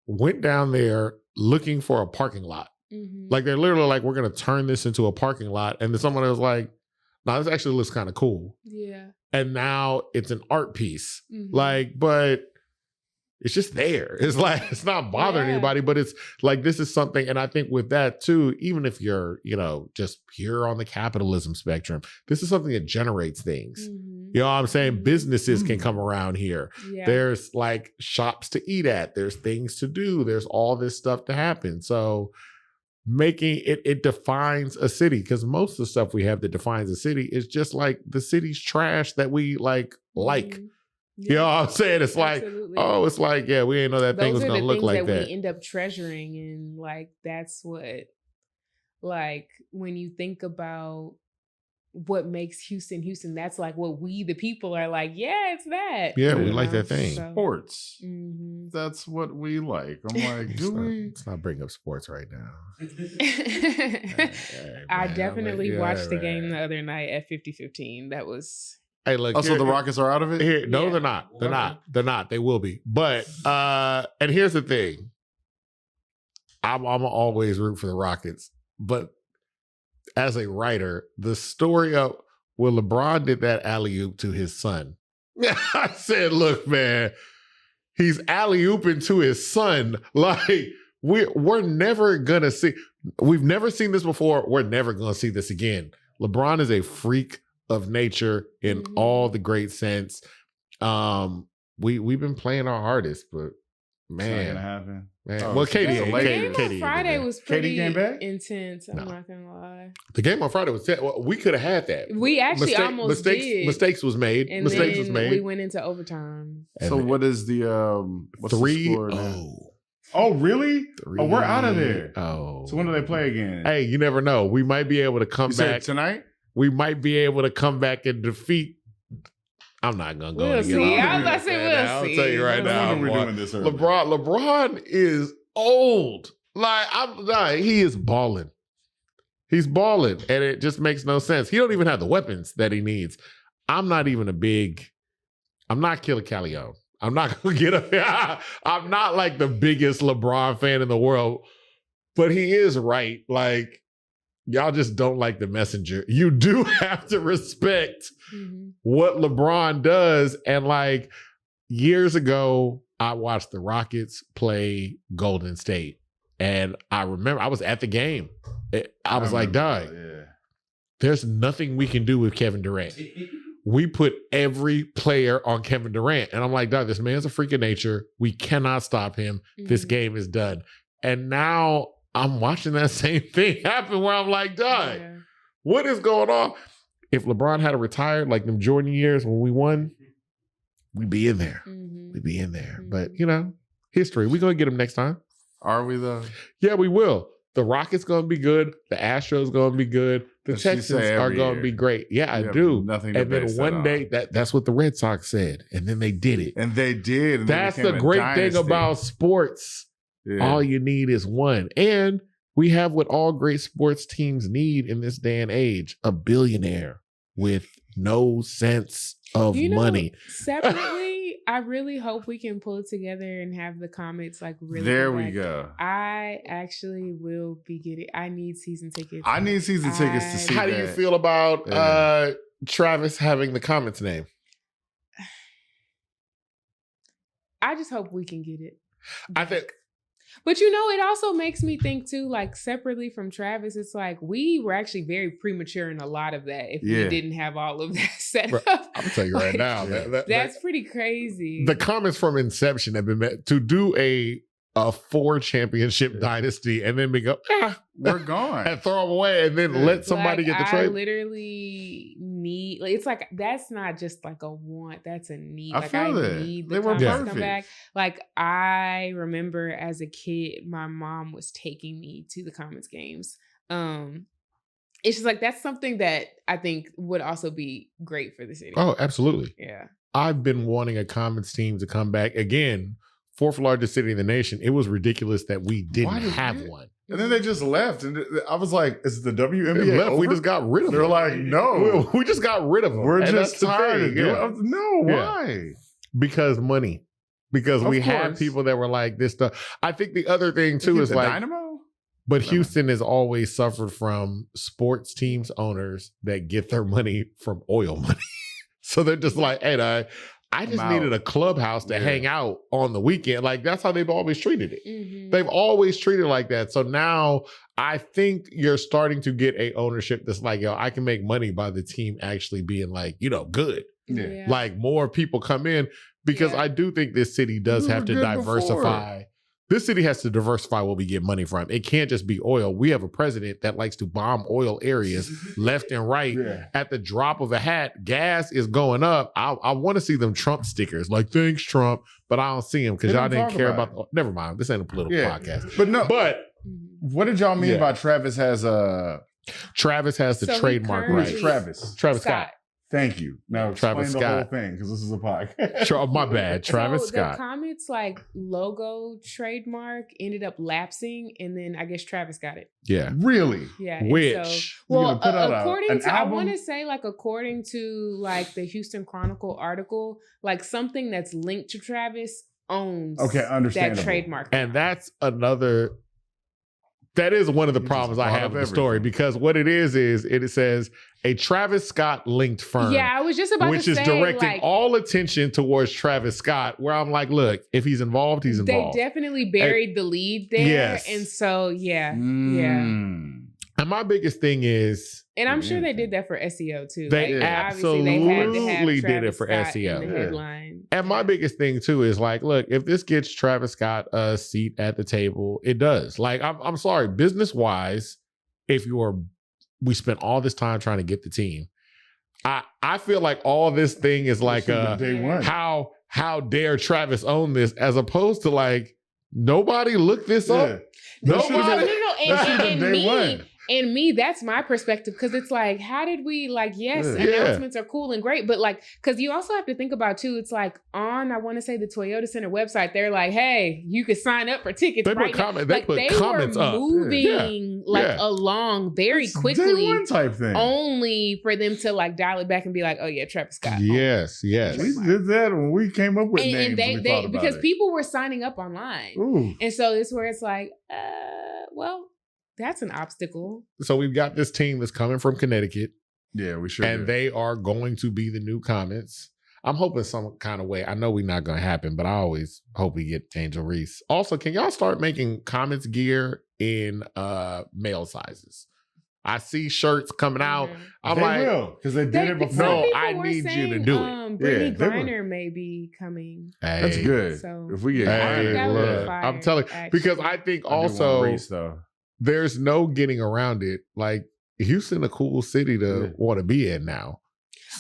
went down there looking for a parking lot. Like they're literally like, we're going to turn this into a parking lot. And then someone was like, no, this actually looks kind of cool. Yeah. And now it's an art piece. Like, but it's just there. It's like, it's not bothering anybody, but it's like, this is something. And I think with that too, even if you're, just pure on the capitalism spectrum, this is something that generates things. You know what I'm saying? Businesses can come around here. Yeah. There's like shops to eat at. There's things to do. There's all this stuff to happen. So making it defines a city, because most of the stuff we have that defines a city is just like the city's trash that we like. You know what I'm saying? It's like, it's like, yeah, we didn't know that thing was going to look like that. We end up treasuring, and like that's what, like when you think about what makes Houston, that's like what we the people are like, yeah, it's that. Yeah, we like that thing. Sports. That's what we like. I'm like, let's not bring up sports right now. I definitely watched the game the other night at 50-15. That was... Hey, look. So the Rockets are out of it? No, they're not. They're not. They will be. But and here's the thing. I'm always root for the Rockets. But as a writer, the story of when LeBron did that alley-oop to his son. I said, look, man, he's alley-ooping to his son. Like, we're never gonna see. We've never seen this before. We're never gonna see this again. LeBron is a freak of nature in all the great sense. We've been playing our hardest, but man, it's not gonna happen. Man. Well, Katie, the game on Friday was pretty intense. I'm not gonna lie. The game on Friday was we could have had that. We actually almost did. Mistakes was made. And then we went into overtime. So what is the what's 3-0? The score now? Oh, really? 3-0. Oh, we're out of there. Oh. So when do they play again? Hey, you never know. We might be able to come back tonight. We might be able to come back and defeat. I'm not gonna go. We'll see. I was about to say we'll see. I'll tell you right now. We're doing this early. LeBron is old. Like he is balling. He's balling, and it just makes no sense. He don't even have the weapons that he needs. I'm not Killer Callion. I'm not gonna get up. I'm not like the biggest LeBron fan in the world, but he is right. Like, y'all just don't like the messenger. You do have to respect what LeBron does. And like years ago, I watched the Rockets play Golden State. And I remember I was at the game. I was like, dog, there's nothing we can do with Kevin Durant. We put every player on Kevin Durant. And I'm like, dog, this man's a freak of nature. We cannot stop him. This game is done. And now I'm watching that same thing happen where I'm like, dog, what is going on? If LeBron had retired like them Jordan years when we won, we'd be in there. We'd be in there. But, history. We're going to get him next time. Are we, though? Yeah, we will. The Rockets going to be good. The Astros going to be good. The Texans are going to be great. Yeah, I do. Nothing and then one day, that's what the Red Sox said. And then they did it. And they did. And that's the great thing about sports. Yeah. All you need is one. And we have what all great sports teams need in this day and age, a billionaire with no sense of money. Separately, I really hope we can pull it together and have the comics like really. There we go. I actually will be getting. I need season tickets. I need season tickets to see. How do you feel about Travis having the comics name? I just hope we can get it. I think. But it also makes me think too, like separately from Travis, it's like we were actually very premature in a lot of that if we didn't have all of that set up. I'm gonna tell you right now, that's pretty crazy. The comments from Inception have been met to do a 4 championship dynasty and then we go, we're gone. And throw them away and then let somebody get the trade. I literally need, it's like, that's not just like a want, that's a need. I need the Comets to come back. Like, I remember as a kid, my mom was taking me to the Comets games. It's just like, that's something that I think would also be great for the city. Oh, absolutely. Yeah. I've been wanting a Comets team to come back again. 4th largest city in the nation. It was ridiculous that we didn't have one. And then they just left. And I was like, is the WNBA left? Over? We just got rid of them. They're like, no. We just got rid of them. We're just tired. No, why? Because money. Because we have people that were like this stuff. I think the other thing too is like Dynamo? But Houston has always suffered from sports teams owners that get their money from oil money. So they're just like, hey, I just needed a clubhouse to hang out on the weekend. Like, that's how they've always treated it. Mm-hmm. They've always treated it like that. So now I think you're starting to get a ownership that's like, yo, I can make money by the team actually being like, good. Yeah. Like more people come in because I do think this city does have to diversify. Before. This city has to diversify what we get money from. It can't just be oil. We have a president that likes to bomb oil areas left and right. Yeah. At the drop of a hat, gas is going up. I want to see them Trump stickers. Like, thanks, Trump. But I don't see them because y'all didn't care about never mind. This ain't a political podcast. But what did y'all mean by Travis has the trademark right? Who's Travis? Travis Scott. Thank you. Now Travis Scott. The whole thing because this is a podcast. My bad, Travis Scott. The Comets logo trademark ended up lapsing, and then I guess Travis got it. Yeah, really. Yeah. Which according to I want to say according to the Houston Chronicle article, something that's linked to Travis owns that trademark, and that's another. That is one of the problems I have with the story because what it is it says a Travis Scott linked firm. Yeah, I was just about to say. Which is directing all attention towards Travis Scott, where I'm like, look, if he's involved, he's involved. They definitely buried the lead there. Yes. And so, yeah. And my biggest thing is... And I'm sure they did that for SEO too. They absolutely did it for SEO. In the headline. And my biggest thing too is look, if this gets Travis Scott a seat at the table, it does. I'm sorry, business wise, we spent all this time trying to get the team. I feel like all this thing is day one. How dare Travis own this, as opposed to nobody looked this up. And me, that's my perspective, because it's how did we, announcements are cool and great, but because you also have to think about too, it's on, I want to say the Toyota Center website, they're hey, you could sign up for tickets right now. They put comments were up. Moving along very quickly. Day one type thing. Only for them to dial it back and be oh yeah, Travis Scott. Yes. We did that when we came up with names. And they because people were signing up online. Ooh. And so it's where it's well, that's an obstacle. So we've got this team that's coming from Connecticut. Yeah, we sure. And they are going to be the new Comets. I'm hoping some kind of way. I know we're not going to happen, but I always hope we get Angel Reese. Also, can y'all start making Comets gear in male sizes? I see shirts coming out. I'm they will, because they did it before. No, I need you to do it. Brittany Griner may be coming. Hey, that's good. So, if we get look, I'm telling you, because I think also there's no getting around it. Houston, a cool city to want to be in now.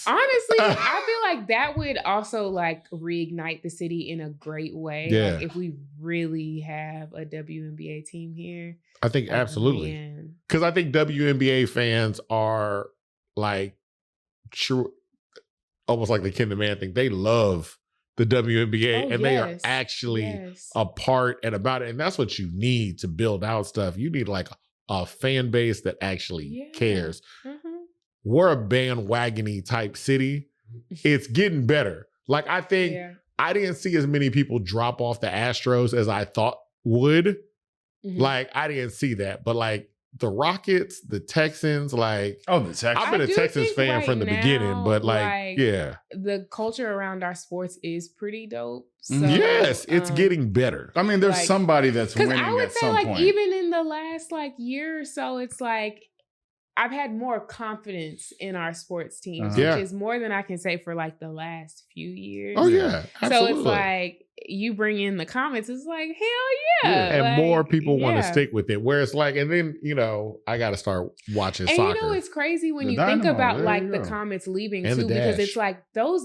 Honestly, I feel that would also reignite the city in a great way. Yeah. If we really have a WNBA team here. I think absolutely. Because I think WNBA fans are true, almost like the Ken the Man thing. They love the WNBA and they are actually a part and about it. And that's what you need to build out stuff. You need a fan base that actually cares. Mm-hmm. We're a bandwagon-y type city. It's getting better. I think I didn't see as many people drop off the Astros as I thought would. Mm-hmm. I didn't see that. But the Rockets, the Texans, like the Texans. I've been a Texans fan from the beginning, but yeah. The culture around our sports is pretty dope. So, yes, it's getting better. I mean, there's somebody that's winning I would at say some like point. even in the last like year or so, it's like I've had more confidence in our sports teams, which is more than I can say for like the last few years. Oh yeah, absolutely. So it's like you bring in the comments, it's like hell yeah, and like, more people want to stick with it. Where it's like, and then I got to start watching soccer. And it's crazy when you think about like the comments leaving and too, because it's like those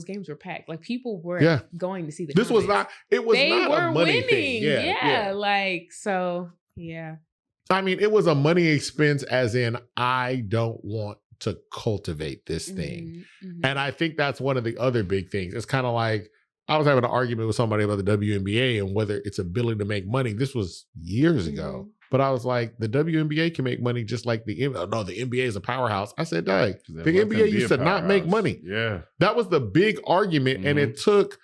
games were packed. Like people were going to see the. This comments. was not. It was they not were a money winning. thing. Like so. Yeah. I mean, it was a money expense, as in I don't want to cultivate this thing. Mm-hmm. And I think that's one of the other big things. It's kind of like I was having an argument with somebody about the WNBA and whether its ability to make money. This was years ago. But I was like, the WNBA can make money just like the NBA is a powerhouse. I said, dang, the NBA used to not make money. Yeah. That was the big argument. And it took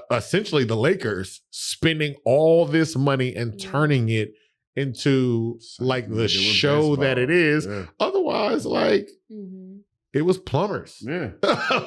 essentially the Lakers spending all this money and turning it into like the show that it is. Yeah. Otherwise, like it was plumbers. Yeah.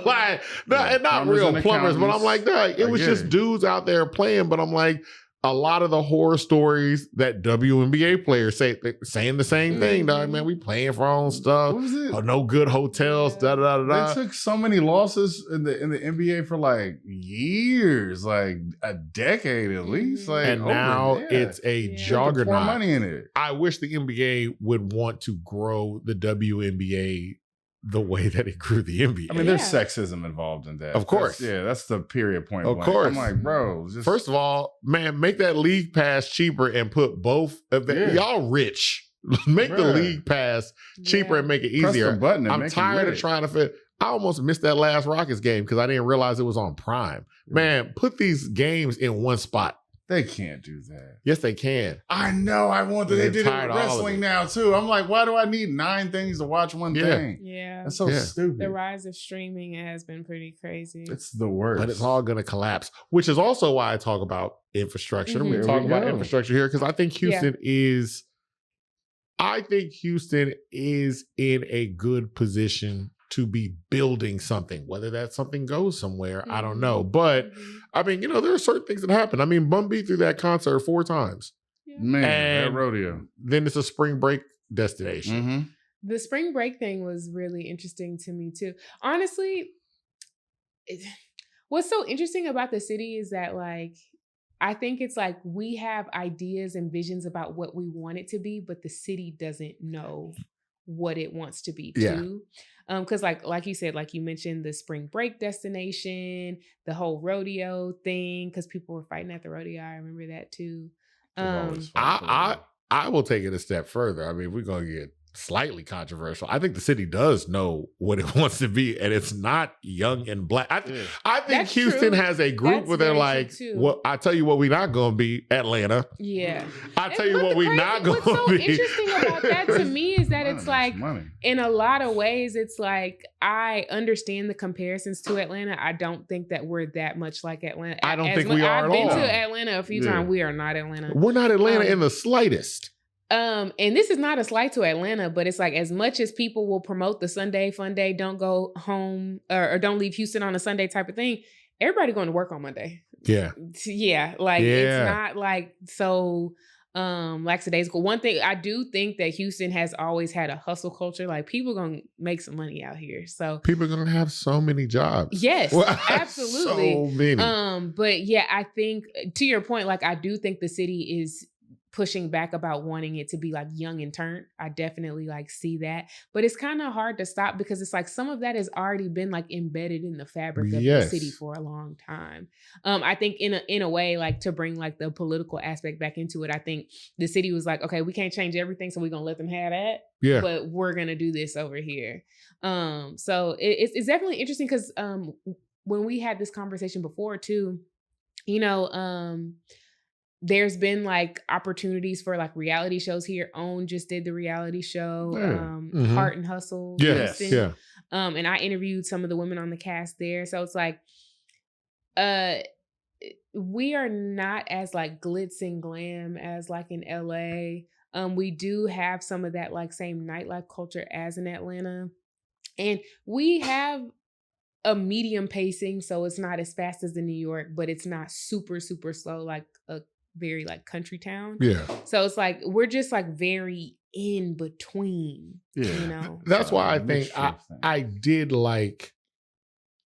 Like not real plumbers, but I'm like, it was just dudes out there playing. But I'm like, a lot of the horror stories that WNBA players saying the same thing, dog. Man, we playing for our own stuff. What was it? Oh, no good hotels. Da da da da. They took so many losses in the NBA for like years, like a decade at least. Like, and now it's a juggernaut. Pour money in it. I wish the NBA would want to grow the WNBA the way that it grew the NBA. I mean, there's sexism involved in that. Of course. That's the period point. Of course. I'm like, bro. First of all, man, make that league pass cheaper and put both of them. Y'all rich. Make the league pass cheaper and make it easier. Press the button and I'm tired of trying to fit. I almost missed that last Rockets game because I didn't realize it was on Prime. Man, put these games in one spot. They can't do that. Yes, they can. I know. I want that. They did it with wrestling now, too. I'm like, why do I need 9 things to watch one thing? Yeah. That's so stupid. The rise of streaming has been pretty crazy. It's the worst. But it's all going to collapse, which is also why I talk about infrastructure. We talk about infrastructure here because I think Houston is in a good position to be building something. Whether that something goes somewhere, I don't know. But I mean, there are certain things that happen. I mean, Bun B threw that concert 4 times. Yeah. Man, that rodeo. Then it's a spring break destination. Mm-hmm. The spring break thing was really interesting to me too. Honestly, what's so interesting about the city is that like, I think it's like we have ideas and visions about what we want it to be, but the city doesn't know what it wants to be too. Because like you said, like you mentioned the spring break destination, the whole rodeo thing, because people were fighting at the rodeo. I remember that too. I will take it a step further. I mean, we're going to get slightly controversial. I think the city does know what it wants to be, and it's not young and black. I think That's Houston true. has a group where they're like, "Well, I tell you what, we're not going to be Atlanta." Yeah, I tell you what, we're not going to be. What's so interesting about that to me is that it's like, in a lot of ways, it's like I understand the comparisons to Atlanta. I don't think that we're that much like Atlanta. I don't think we are at all. I've been to Atlanta a few times. We are not Atlanta. We're not Atlanta in the slightest. And this is not a slight to Atlanta, but it's like as much as people will promote the Sunday fun day, don't go home or don't leave Houston on a Sunday type of thing, everybody going to work on Monday. Yeah. Yeah. Like it's not like so lackadaisical. One thing I do think that Houston has always had a hustle culture. Like people gonna make some money out here. So people are gonna have so many jobs. Yes, absolutely. So many. But yeah, I think to your point, like I do think the city is pushing back about wanting it to be like young and turnt. I definitely like see that, but it's kind of hard to stop because it's like some of that has already been like embedded in the fabric of the city for a long time. I think in a way, like to bring like the political aspect back into it, I think the city was like, okay, we can't change everything, so we're gonna let them have that. Yeah, but we're gonna do this over here. So it's definitely interesting because when we had this conversation before too, there's been like opportunities for like reality shows here. OWN just did the reality show, Heart and Hustle. Yes, yeah. And I interviewed some of the women on the cast there. So it's like, we are not as like glitz and glam as like in LA. We do have some of that like same nightlife culture as in Atlanta. And we have a medium pacing, so it's not as fast as in New York, but it's not super, super slow like a very like country town. Yeah. So it's like we're just like very in between. Yeah. You know. That's why I think I did like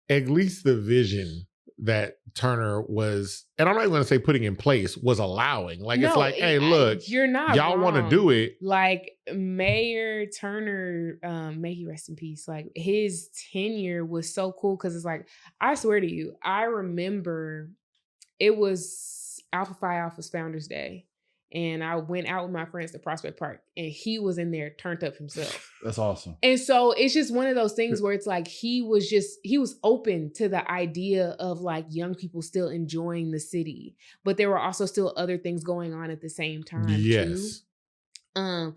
at least the vision that Turner was, and I'm not even going to say putting in place, was allowing. Like, it's like, hey, look, you're not y'all want to do it. Like Mayor Turner, may he rest in peace. Like his tenure was so cool because it's like, I swear to you, I remember it was Alpha Phi Alpha's Founders Day. And I went out with my friends to Prospect Park and he was in there turned up himself. That's awesome. And so it's just one of those things where it's like he was open to the idea of like young people still enjoying the city, but there were also still other things going on at the same time. Yes. Too.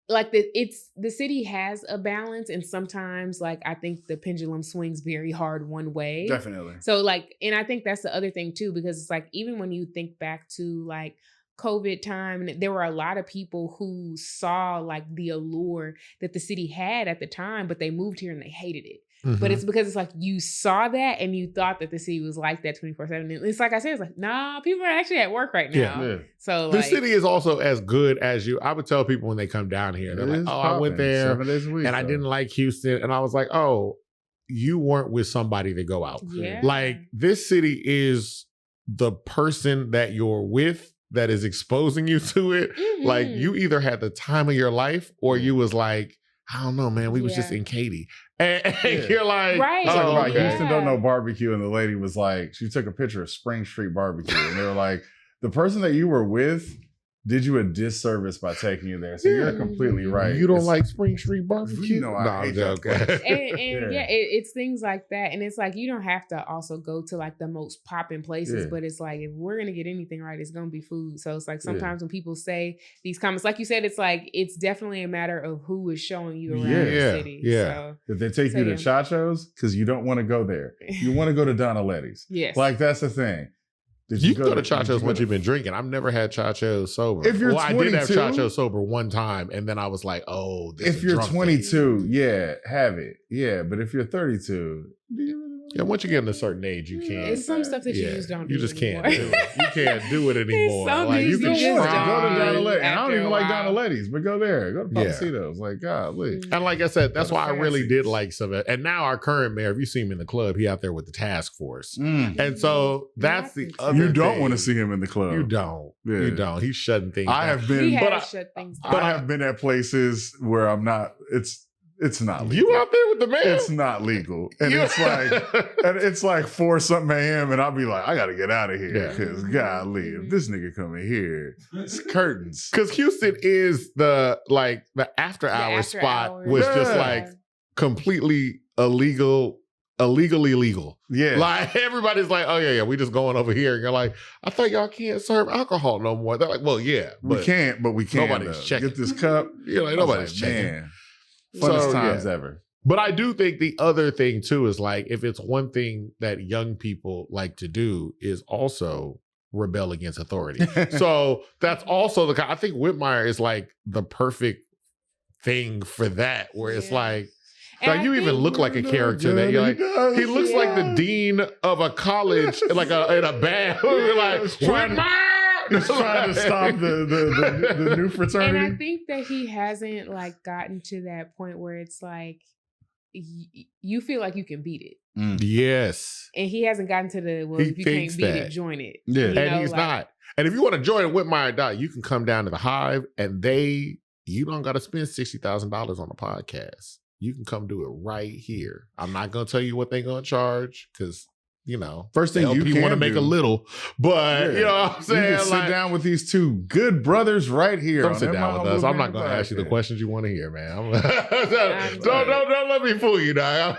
Like the city has a balance, and sometimes like I think the pendulum swings very hard one way. Definitely. So like, and I think that's the other thing too, because it's like even when you think back to like COVID time, and there were a lot of people who saw like the allure that the city had at the time, but they moved here and they hated it. Mm-hmm. But it's because it's like you saw that and you thought that the city was like that 24/7. It's like I said, it's like, nah, people are actually at work right now. Yeah. So the city is also as good as you. I would tell people when they come down here, they're like, oh, I went there 7 days a week, and I didn't like Houston. And I was like, oh, you weren't with somebody to go out. Yeah. Like this city is the person that you're with that is exposing you to it. Mm-hmm. Like you either had the time of your life or you was like, I don't know, man, we was just in Katy. And you're like, right. Talking about Houston don't know barbecue. And the lady was like, she took a picture of Spring Street barbecue. And they were like, the person that you were with did you a disservice by taking you there. So you're completely right. You don't like Spring Street barbecue? You know, I hate that place. And it's things like that. And it's like, you don't have to also go to like the most popping places, but it's like, if we're going to get anything right, it's going to be food. So it's like sometimes when people say these comments, like you said, it's like, it's definitely a matter of who is showing you around the city. Yeah. So, if they take you to Chacho's, because you don't want to go there. You want to go to Donaletti's. Yes. Like that's the thing. You can go to Chacho's once you've been drinking. I've never had Chacho's sober. If you're 22, I did have Chacho's sober one time, and then I was like, "Oh, this if you're 22, have it, But if you're 32, do you really? Once you get to a certain age, you can't. It's some stuff that you just don't do. You just anymore. can't do it. You can't do it anymore. Like you can try. Go to Donaletti's. And I don't even like Donaletti's, but go there. Go to Papacito's. Like, golly. And like I said, that's why I really did like some of it. And now our current mayor, if you see him in the club, he out there with the task force. And so that's the other You don't thing. Want to see him in the club. You don't. Yeah. You don't. He's shutting things down. I have been, but I have been at places where I'm not, it's not legal. You out there with the man? It's not legal. And it's like 4-something a.m. and I'll be like, I gotta get out of here. Because golly, if this nigga come in here, it's curtains. Because Houston is the after hour spot was just like completely illegally legal. Yeah. Like everybody's like, oh yeah, we just going over here. And you're like, I thought y'all can't serve alcohol no more. They're like, well, yeah. We can't. Nobody's checking. Get this cup. You're like, nobody's checking. Man. Funnest times ever. But I do think the other thing too is like, if it's one thing that young people like to do is also rebel against authority. So that's also I think Whitmire is like the perfect thing for that, where it's like you even look like a character that you're like, he looks like the dean of a college, like in a band. You're like, Whitmire! Just trying to stop the new fraternity. And I think that he hasn't like gotten to that point where it's like you feel like you can beat it. Yes. And he hasn't gotten to if you can't beat it, join it. Yeah. And he's not. And if you want to join Whitmire, you can come down to the Hive and you don't got to spend $60,000 on a podcast. You can come do it right here. I'm not going to tell you what they're going to charge because first thing you want to make a little, but you know what I'm saying? You can sit down with these two good brothers right here. Don't sit down with us. I'm not going to ask you the questions you want to hear, man. Don't let me fool you now.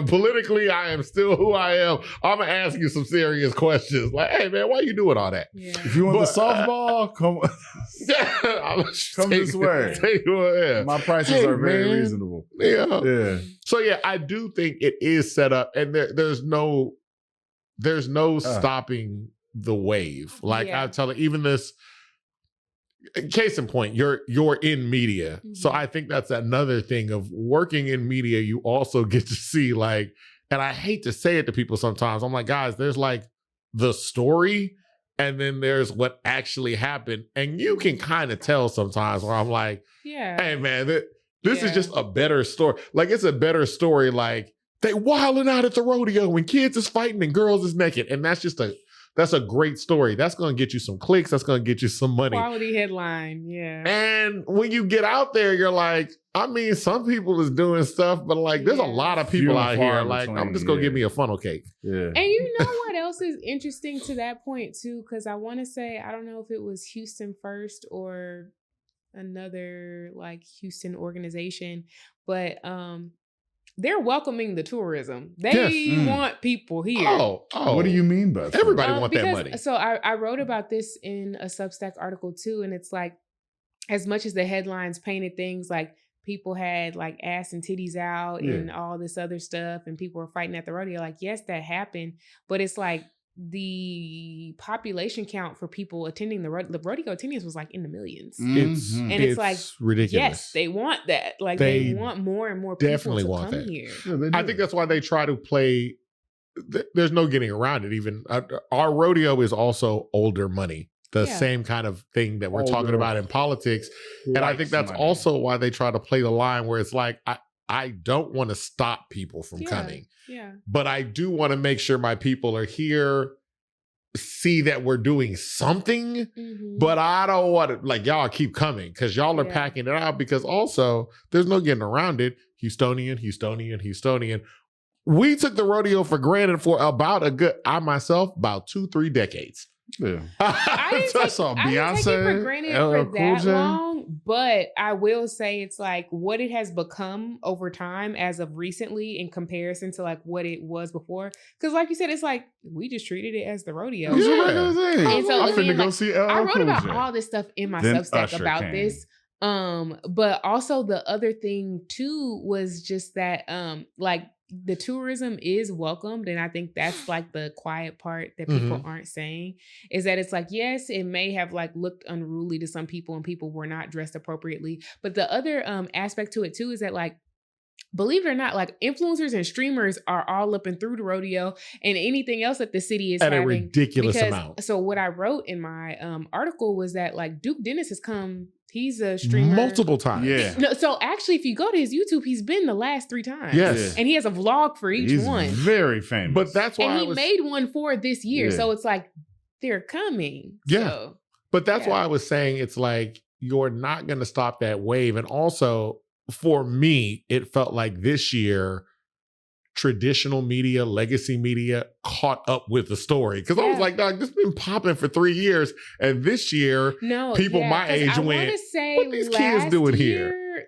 Politically, I am still who I am. I'm going to ask you some serious questions. Like, hey, man, why you doing all that? Yeah. If you want the softball, come this way. My prices are very reasonable. Yeah. So yeah, I do think it is set up, and there's no stopping the wave. Like I'm telling, even this, case in point, you're in media. So I think that's another thing of working in media. You also get to see like, and I hate to say it to people sometimes. I'm like, guys, there's like the story and then there's what actually happened. And you can kind of tell sometimes where I'm like, hey man, this is just a better story. Like it's a better story. Like they wilding out at the rodeo when kids is fighting and girls is naked. And that's a great story. That's going to get you some clicks. That's going to get you some money. Quality headline, yeah. And when you get out there, you're like, I mean, some people is doing stuff, but like, there's a lot of people out here. Like, I'm just going to give me a funnel cake. Yeah. And you know what else is interesting to that point too? Because I want to say, I don't know if it was Houston First or another like Houston organization, but they're welcoming the tourism. They want people here. Oh, what do you mean by that? Everybody want that money. So I wrote about this in a Substack article too, and it's like, as much as the headlines painted things like people had like ass and titties out and all this other stuff, and people were fighting at the rodeo, like yes, that happened, but it's like the population count for people attending the rodeo attendance was like in the millions. It's like ridiculous. Yes, they want that. Like they want more and more people definitely to want come that. here. Yeah, I think that's why they try to play. There's no getting around it. Even our rodeo is also older money. The same kind of thing that we're talking about in politics. And I think that's also why they try to play the line where it's like, I don't want to stop people from coming. Yeah. But I do want to make sure my people are here, see that we're doing something. But I don't want to, like, y'all keep coming because y'all are packing it out, because also there's no getting around it. Houstonian. We took the rodeo for granted for about about 2-3 decades. Yeah. I didn't take it for granted for that long, but I will say it's like what it has become over time as of recently in comparison to like what it was before. Because like you said, it's like we just treated it as the rodeo. It was a regular thing. And so I'm finna go see LL I wrote Cool about J. all this stuff in my Then Substack Usher about came. this. But also the other thing too was just that like the tourism is welcomed, and I think that's like the quiet part that people aren't saying, is that it's like, yes, it may have like looked unruly to some people and people were not dressed appropriately, but the other aspect to it too is that, like, believe it or not, like influencers and streamers are all up and through the rodeo and anything else that the city is at having, a ridiculous amount. So what I wrote in my article was that like Duke Dennis has come. He's a streamer multiple times. Yeah. No, so actually, if you go to his YouTube, he's been the last 3 times. Yes. And he has a vlog for each one. Very famous. But that's why and he made one for this year. So it's like, they're coming. Yeah. So, but that's why I was saying it's like, you're not going to stop that wave. And also, for me, it felt like this year, traditional media, legacy media caught up with the story. Because I was like, dog, this has been popping for 3 years. And this year, people my age went, what these kids doing here?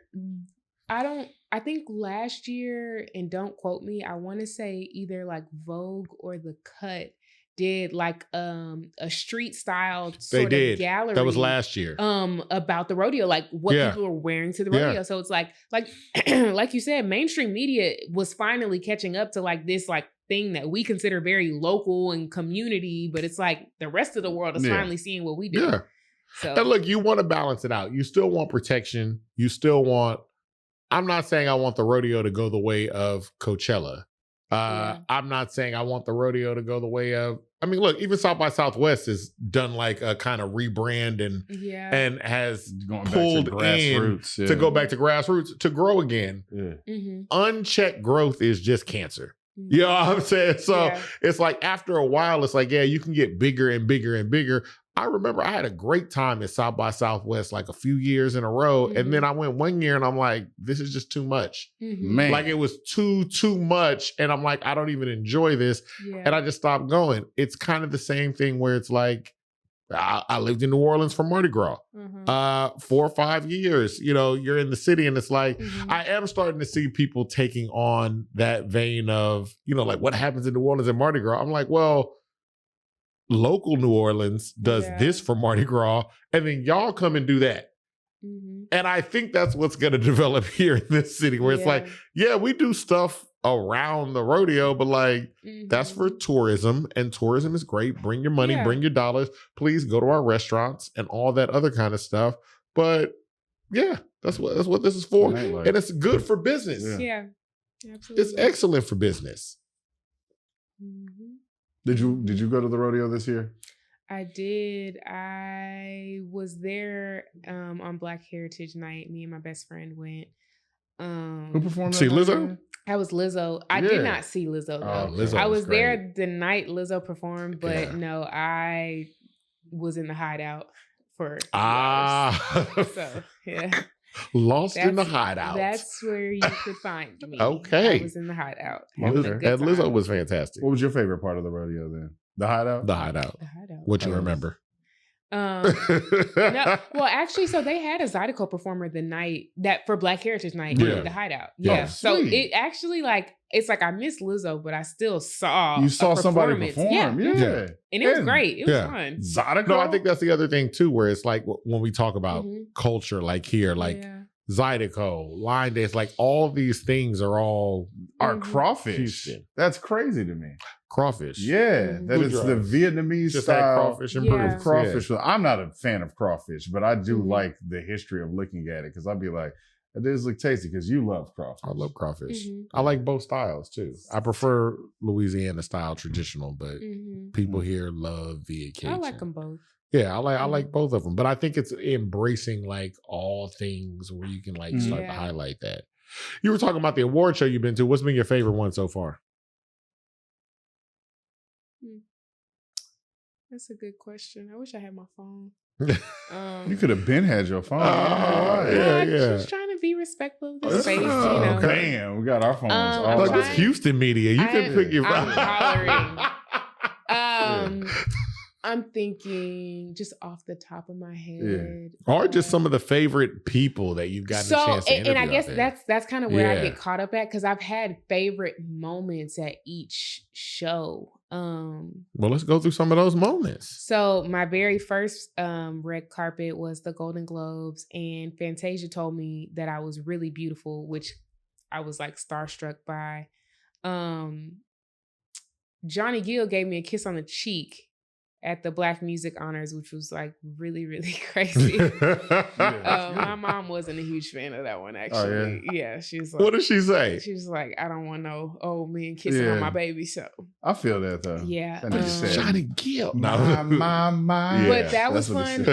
I think last year, and don't quote me, I want to say either like Vogue or The Cut did like a street style sort of gallery. That was last year. About the rodeo, like what people were wearing to the rodeo. So it's like like you said, mainstream media was finally catching up to like this like thing that we consider very local and community, but it's like the rest of the world is finally seeing what we do. Yeah. So, and look, you want to balance it out. You still want protection. You still want, I'm not saying I want the rodeo to go the way of Coachella. I'm not saying I want the rodeo to go the way of, I mean, look, even South by Southwest has done like a kind of rebrand and has pulled to grassroots, to go back to grassroots, to grow again. Unchecked growth is just cancer. You know what I'm saying? So it's like after a while, it's like, you can get bigger and bigger and bigger. I remember I had a great time at South by Southwest like a few years in a row. And then I went one year and I'm like, this is just too much. Man. Like it was too much. And I'm like, I don't even enjoy this. And I just stopped going. It's kind of the same thing where it's like, I lived in New Orleans for Mardi Gras 4 or 5 years. You know, you're in the city and it's like, I am starting to see people taking on that vein of, you know, like what happens in New Orleans and Mardi Gras. I'm like, well, local New Orleans does this for Mardi Gras, and then y'all come and do that. And I think that's what's going to develop here in this city, where it's like, we do stuff around the rodeo, but like that's for tourism, and tourism is great. Bring your money, bring your dollars. Please go to our restaurants and all that other kind of stuff. But yeah, that's what this is for, and it's good for business. Yeah, absolutely. It's excellent for business. Did you go to the rodeo this year? I did. I was there on Black Heritage Night. Me and my best friend went. Who performed? See Lizzo? I was Lizzo. I did not see Lizzo though. Lizzo I was great. there the night Lizzo performed, but no, I was in the hideout for 2 hours. So yeah. Lost in the hideout. That's where you could find me. Okay. I was in the hideout. And Lizzo was fantastic. What was your favorite part of the rodeo then? The hideout? The hideout. What you remember? No, well, actually, so they had a Zydeco performer the night that for Black Heritage Night in the hideout. Yeah. So it actually it's like I missed Lizzo, but I still saw somebody perform. Yeah. And it was great. It was fun. Zydeco? No, I think that's the other thing too, where it's like when we talk about culture, like here, like Zydeco, Line Dance, like all these things are crawfish. Houston. That's crazy to me. Crawfish. Yeah, that it's the Vietnamese just style crawfish and brews. Crawfish. I'm not a fan of crawfish, but I do like the history of looking at it because I'd be like, it does look tasty because you love crawfish. I love crawfish. I like both styles too. I prefer Louisiana style traditional, but people here love the Cajun. I like them both. Yeah, I like both of them, but I think it's embracing like all things where you can like start to highlight that. You were talking about the award show you've been to. What's been your favorite one so far? That's a good question. I wish I had my phone. You could have had your phone. Just trying to be respectful of the space. Damn, we got our phones. Like it's Houston media. You can pick your phone. I'm thinking just off the top of my head. Or just some of the favorite people that you've gotten a chance to interview. And I guess that's kind of where I get caught up at because I've had favorite moments at each show. Well, let's go through some of those moments. So my very first red carpet was the Golden Globes, and Fantasia told me that I was really beautiful, which I was like starstruck by. Johnny Gill gave me a kiss on the cheek at the Black Music Honors, which was like really, really crazy. My mom wasn't a huge fan of that one, actually. Yeah, she was like, what did she say? She was like, I don't want no old men kissing on my baby show. I feel that though. Yeah. Johnny Gill. But that was fun.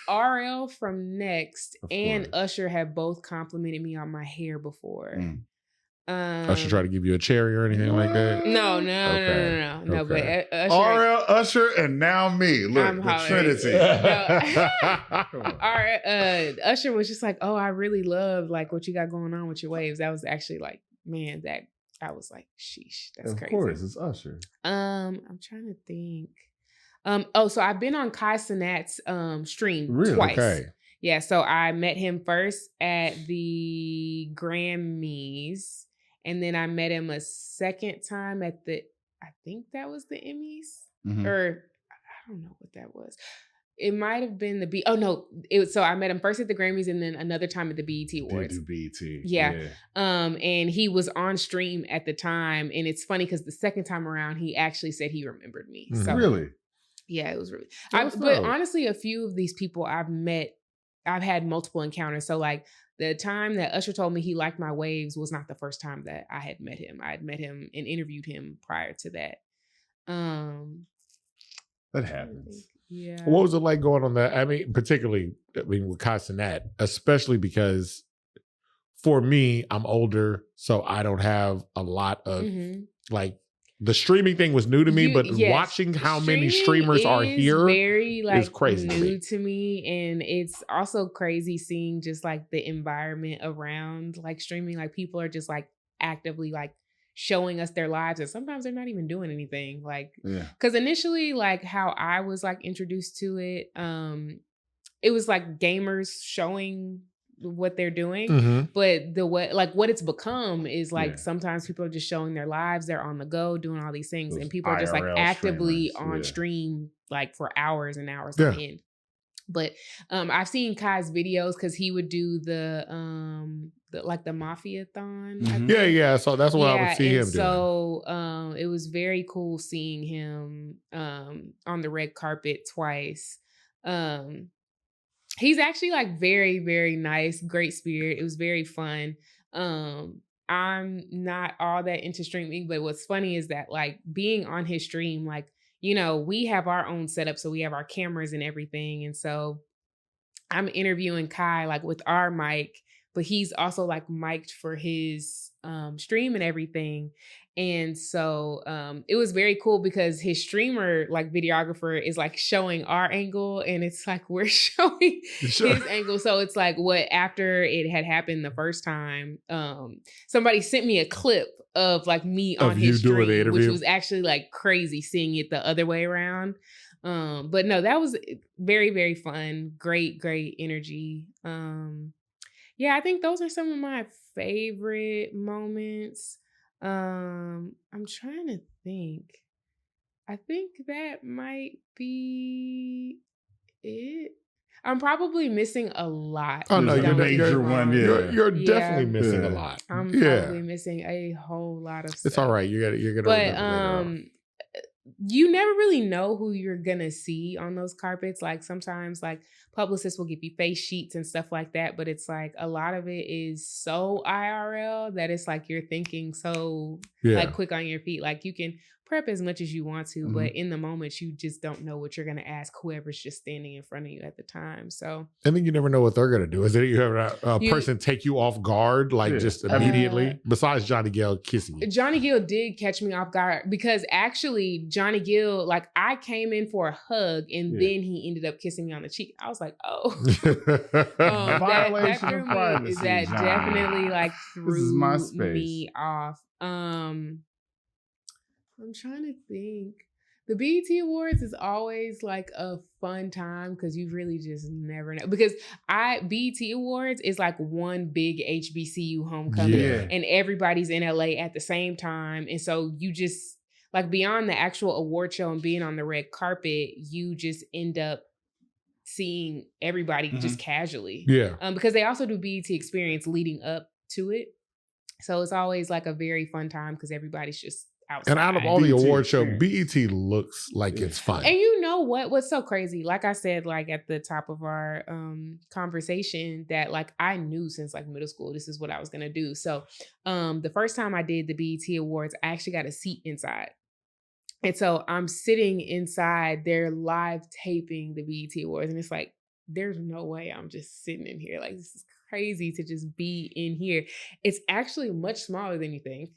RL from Next and Usher have both complimented me on my hair before. Usher try to give you a cherry or anything like that? No. But RL, Usher, and now me. Look, the Trinity. Usher was just like, "Oh, I really love like what you got going on with your waves." That was actually like, man, that I was like, "Sheesh, that's crazy." Of course, it's Usher. I'm trying to think. So I've been on Kai Cenat's stream twice. Okay. Yeah, so I met him first at the Grammys. And then I met him a second time at I think that was the Emmys, or I don't know what that was. It might have been so I met him first at the Grammys and then another time at the BET Awards. BET. Yeah. And he was on stream at the time. And it's funny because the second time around, he actually said he remembered me. So, really? Yeah, it was really. But honestly, a few of these people I've met, I've had multiple encounters. So like the time that Usher told me he liked my waves was not the first time that I had met him. I had met him and interviewed him prior to that. That happens. Yeah. What was it like going on that? I mean, particularly with Kai Cenat, especially because for me, I'm older, so I don't have a lot of like the streaming thing was new to me, but watching how many streamers are here is crazy new to me. And it's also crazy seeing just like the environment around like streaming. Like people are just like actively like showing us their lives, and sometimes they're not even doing anything. Like, because initially, like how I was like introduced to it, it was like gamers showing what they're doing, but what it's become is like sometimes people are just showing their lives, they're on the go doing all these things, and people are just like actively on stream like for hours and hours on end. But I've seen Kai's videos because he would do the the mafia-thon. Yeah. So that's what I would see him doing. So it was very cool seeing him on the red carpet twice. He's actually like very, very nice, great spirit. It was very fun. I'm not all that into streaming, but what's funny is that like being on his stream, like, you know, we have our own setup, so we have our cameras and everything. And so I'm interviewing Kai like with our mic, but he's also like mic'd for his stream and everything. And so it was very cool because his streamer, like videographer, is like showing our angle, and it's like we're showing his angle. So it's like after it had happened the first time, somebody sent me a clip of like me on his stream, which was actually like crazy seeing it the other way around. But no, that was very, very fun. Great energy. Yeah, I think those are some of my favorite moments. I'm trying to think. I think that might be it. I'm probably missing a lot. Oh no, you're major one. Yeah, you're definitely missing a lot. I'm probably missing a whole lot of stuff. It's all right. You're gonna. But remember later on. You never really know who you're gonna see on those carpets. Like sometimes like publicists will give you face sheets and stuff like that, but it's like a lot of it is so IRL that it's like you're thinking so like quick on your feet. Like you can prep as much as you want to, but in the moment you just don't know what you're gonna ask whoever's just standing in front of you at the time. So and then you never know what they're gonna do. Is it you have a person take you off guard like just immediately? Besides Johnny Gill kissing you. Johnny Gill did catch me off guard because actually Johnny Gill, like I came in for a hug and then he ended up kissing me on the cheek. I was like, oh, violation of privacy. That definitely like threw me off. I'm trying to think. The BET Awards is always like a fun time because you really just never know. Because BET Awards is like one big HBCU homecoming and everybody's in LA at the same time. And so you just like beyond the actual award show and being on the red carpet, you just end up seeing everybody just casually. Yeah. Because they also do BET Experience leading up to it. So it's always like a very fun time because everybody's just outside. And out of all the award show, BET looks like it's fun. And you know what's so crazy? Like I said, like at the top of our conversation, that like I knew since like middle school, this is what I was gonna do. So the first time I did the BET Awards, I actually got a seat inside. And so I'm sitting inside, they're live taping the BET Awards. And it's like, there's no way I'm just sitting in here. Like, this is crazy to just be in here. It's actually much smaller than you think.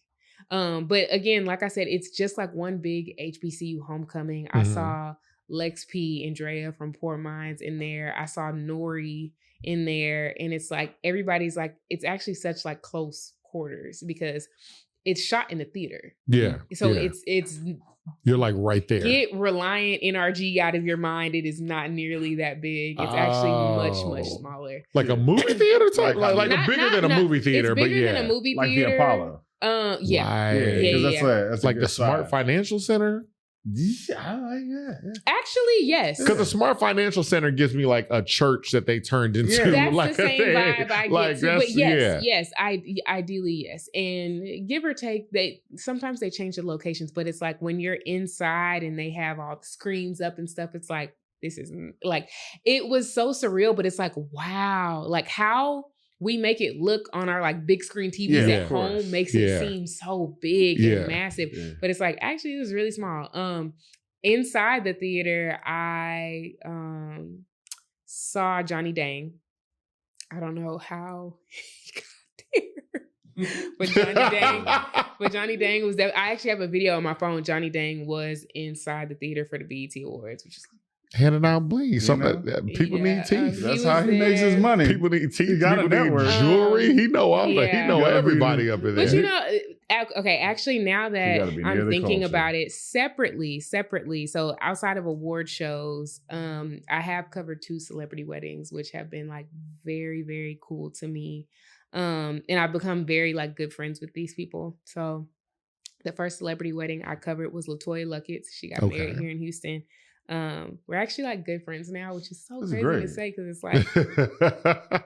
But again, like I said, it's just like one big HBCU homecoming. I saw Lex P. and Drea from Poor Minds in there. I saw Nori in there. And it's like, everybody's like, it's actually such like close quarters because it's shot in the theater. Yeah. So it's you're like right there. Get Reliant NRG out of your mind. It is not nearly that big. It's actually much smaller. Like a movie theater type? like bigger than a movie theater, it's bigger than a movie theater. Like the Apollo. That's like the Smart Financial Center. Yeah, I like that. Yeah. Actually, yes. Because the Smart Financial Center gives me like a church that they turned into. That's like the same vibe I get to. But yes, ideally, yes. And give or take, sometimes they change the locations, but it's like when you're inside and they have all the screens up and stuff, it's like, this is like, it was so surreal, but it's like, wow, like how we make it look on our like big screen TVs at home makes it seem so big and massive. Yeah. But it's like, actually, it was really small. Inside the theater, I saw Johnny Dang. I don't know how he got there. But Johnny Dang was that. I actually have a video on my phone. Johnny Dang was inside the theater for the BET Awards, which is handing out bling. People need teeth. That's how he makes his money. People need teeth. He got people need jewelry. He know everybody up in there. But you know, okay, actually now that I'm thinking about it separately. So outside of award shows, I have covered 2 celebrity weddings, which have been like very, very cool to me. And I've become very like good friends with these people. So the first celebrity wedding I covered was LaToya Luckett's. She got married here in Houston. We're actually like good friends now, which is so This is crazy great. to say because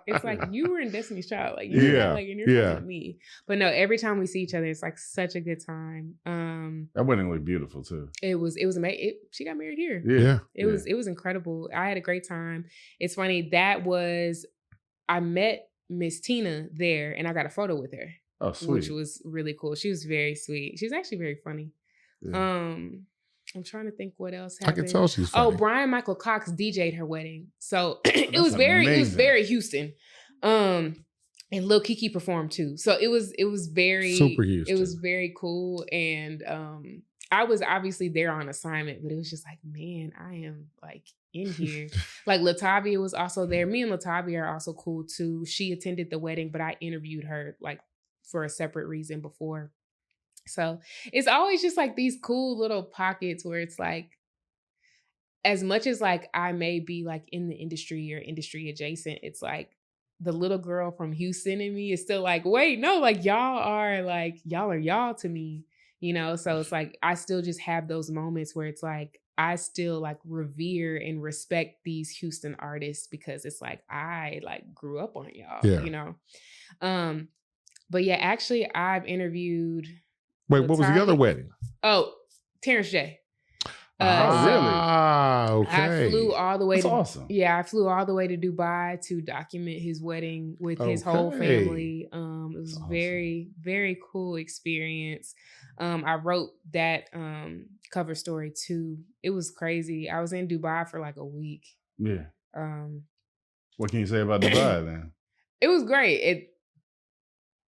it's like you were in Destiny's Child, like you know, like and you're talking to me. But no, every time we see each other, it's like such a good time. That wedding looked beautiful too. It was amazing. She got married here. Yeah. It was incredible. I had a great time. It's funny, I met Miss Tina there and I got a photo with her. Oh, sweet. Which was really cool. She was very sweet. She's actually very funny. Yeah. I'm trying to think what else happened. I can tell she's funny. Oh, Brian Michael Cox DJ'd her wedding. So it was very Houston. And Lil Kiki performed too. So it was very super Houston. It was very cool. And I was obviously there on assignment, but it was just like, man, I am like in here. Like Latavia was also there. Me and Latavia are also cool too. She attended the wedding, but I interviewed her like for a separate reason before. So it's always just like these cool little pockets where it's like, as much as like I may be like in the industry or industry adjacent, it's like the little girl from Houston in me is still like, wait, no, like y'all are y'all to me, you know? So it's like, I still just have those moments where it's like, I still like revere and respect these Houston artists because it's like, I like grew up on y'all, you know? But yeah, actually I've interviewed. Wait, what was the other wedding? Oh, Terrence J. Really? Okay. I flew all the way to awesome. Yeah, I flew all the way to Dubai to document his wedding with his whole family. It was awesome. Very, very cool experience. I wrote that cover story too. It was crazy. I was in Dubai for like a week. Yeah. What can you say about Dubai then? It was great.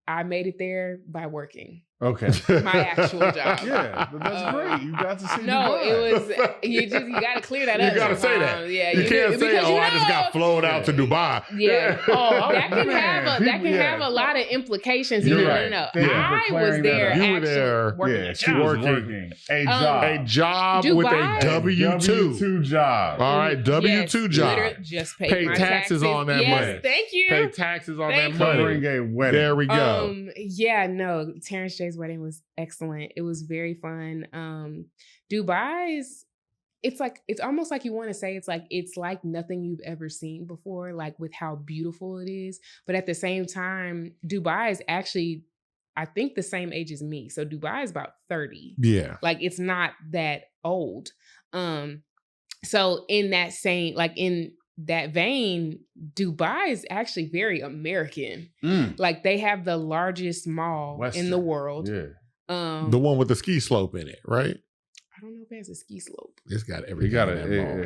I made it there by working. Okay. My actual job. Yeah, but that's great. You got to see No, Dubai. it was, you got to clear that up. You got to say that. Yeah, you can't say, I just got flown out to Dubai. Yeah. Oh, that can have a lot of implications. You're right. No. I was there You were there working a job. A job Dubai? with a W-2. W-2 job. All right, W-2 job. Just pay taxes on that money. Thank you. Pay taxes on that money. During a wedding. There we go. Yeah, no, Terrence J's wedding was excellent. It was very fun. Dubai's, it's almost like you want to say it's like nothing you've ever seen before, like with how beautiful it is. But at the same time, Dubai is actually, I think, the same age as me. So Dubai is about 30. Yeah. Like it's not that old. So in that same, like in that vein, Dubai is actually very American. Like they have the largest mall in the world. Yeah. The one with the ski slope in it, right? I don't know if it has a ski slope. It's got everything.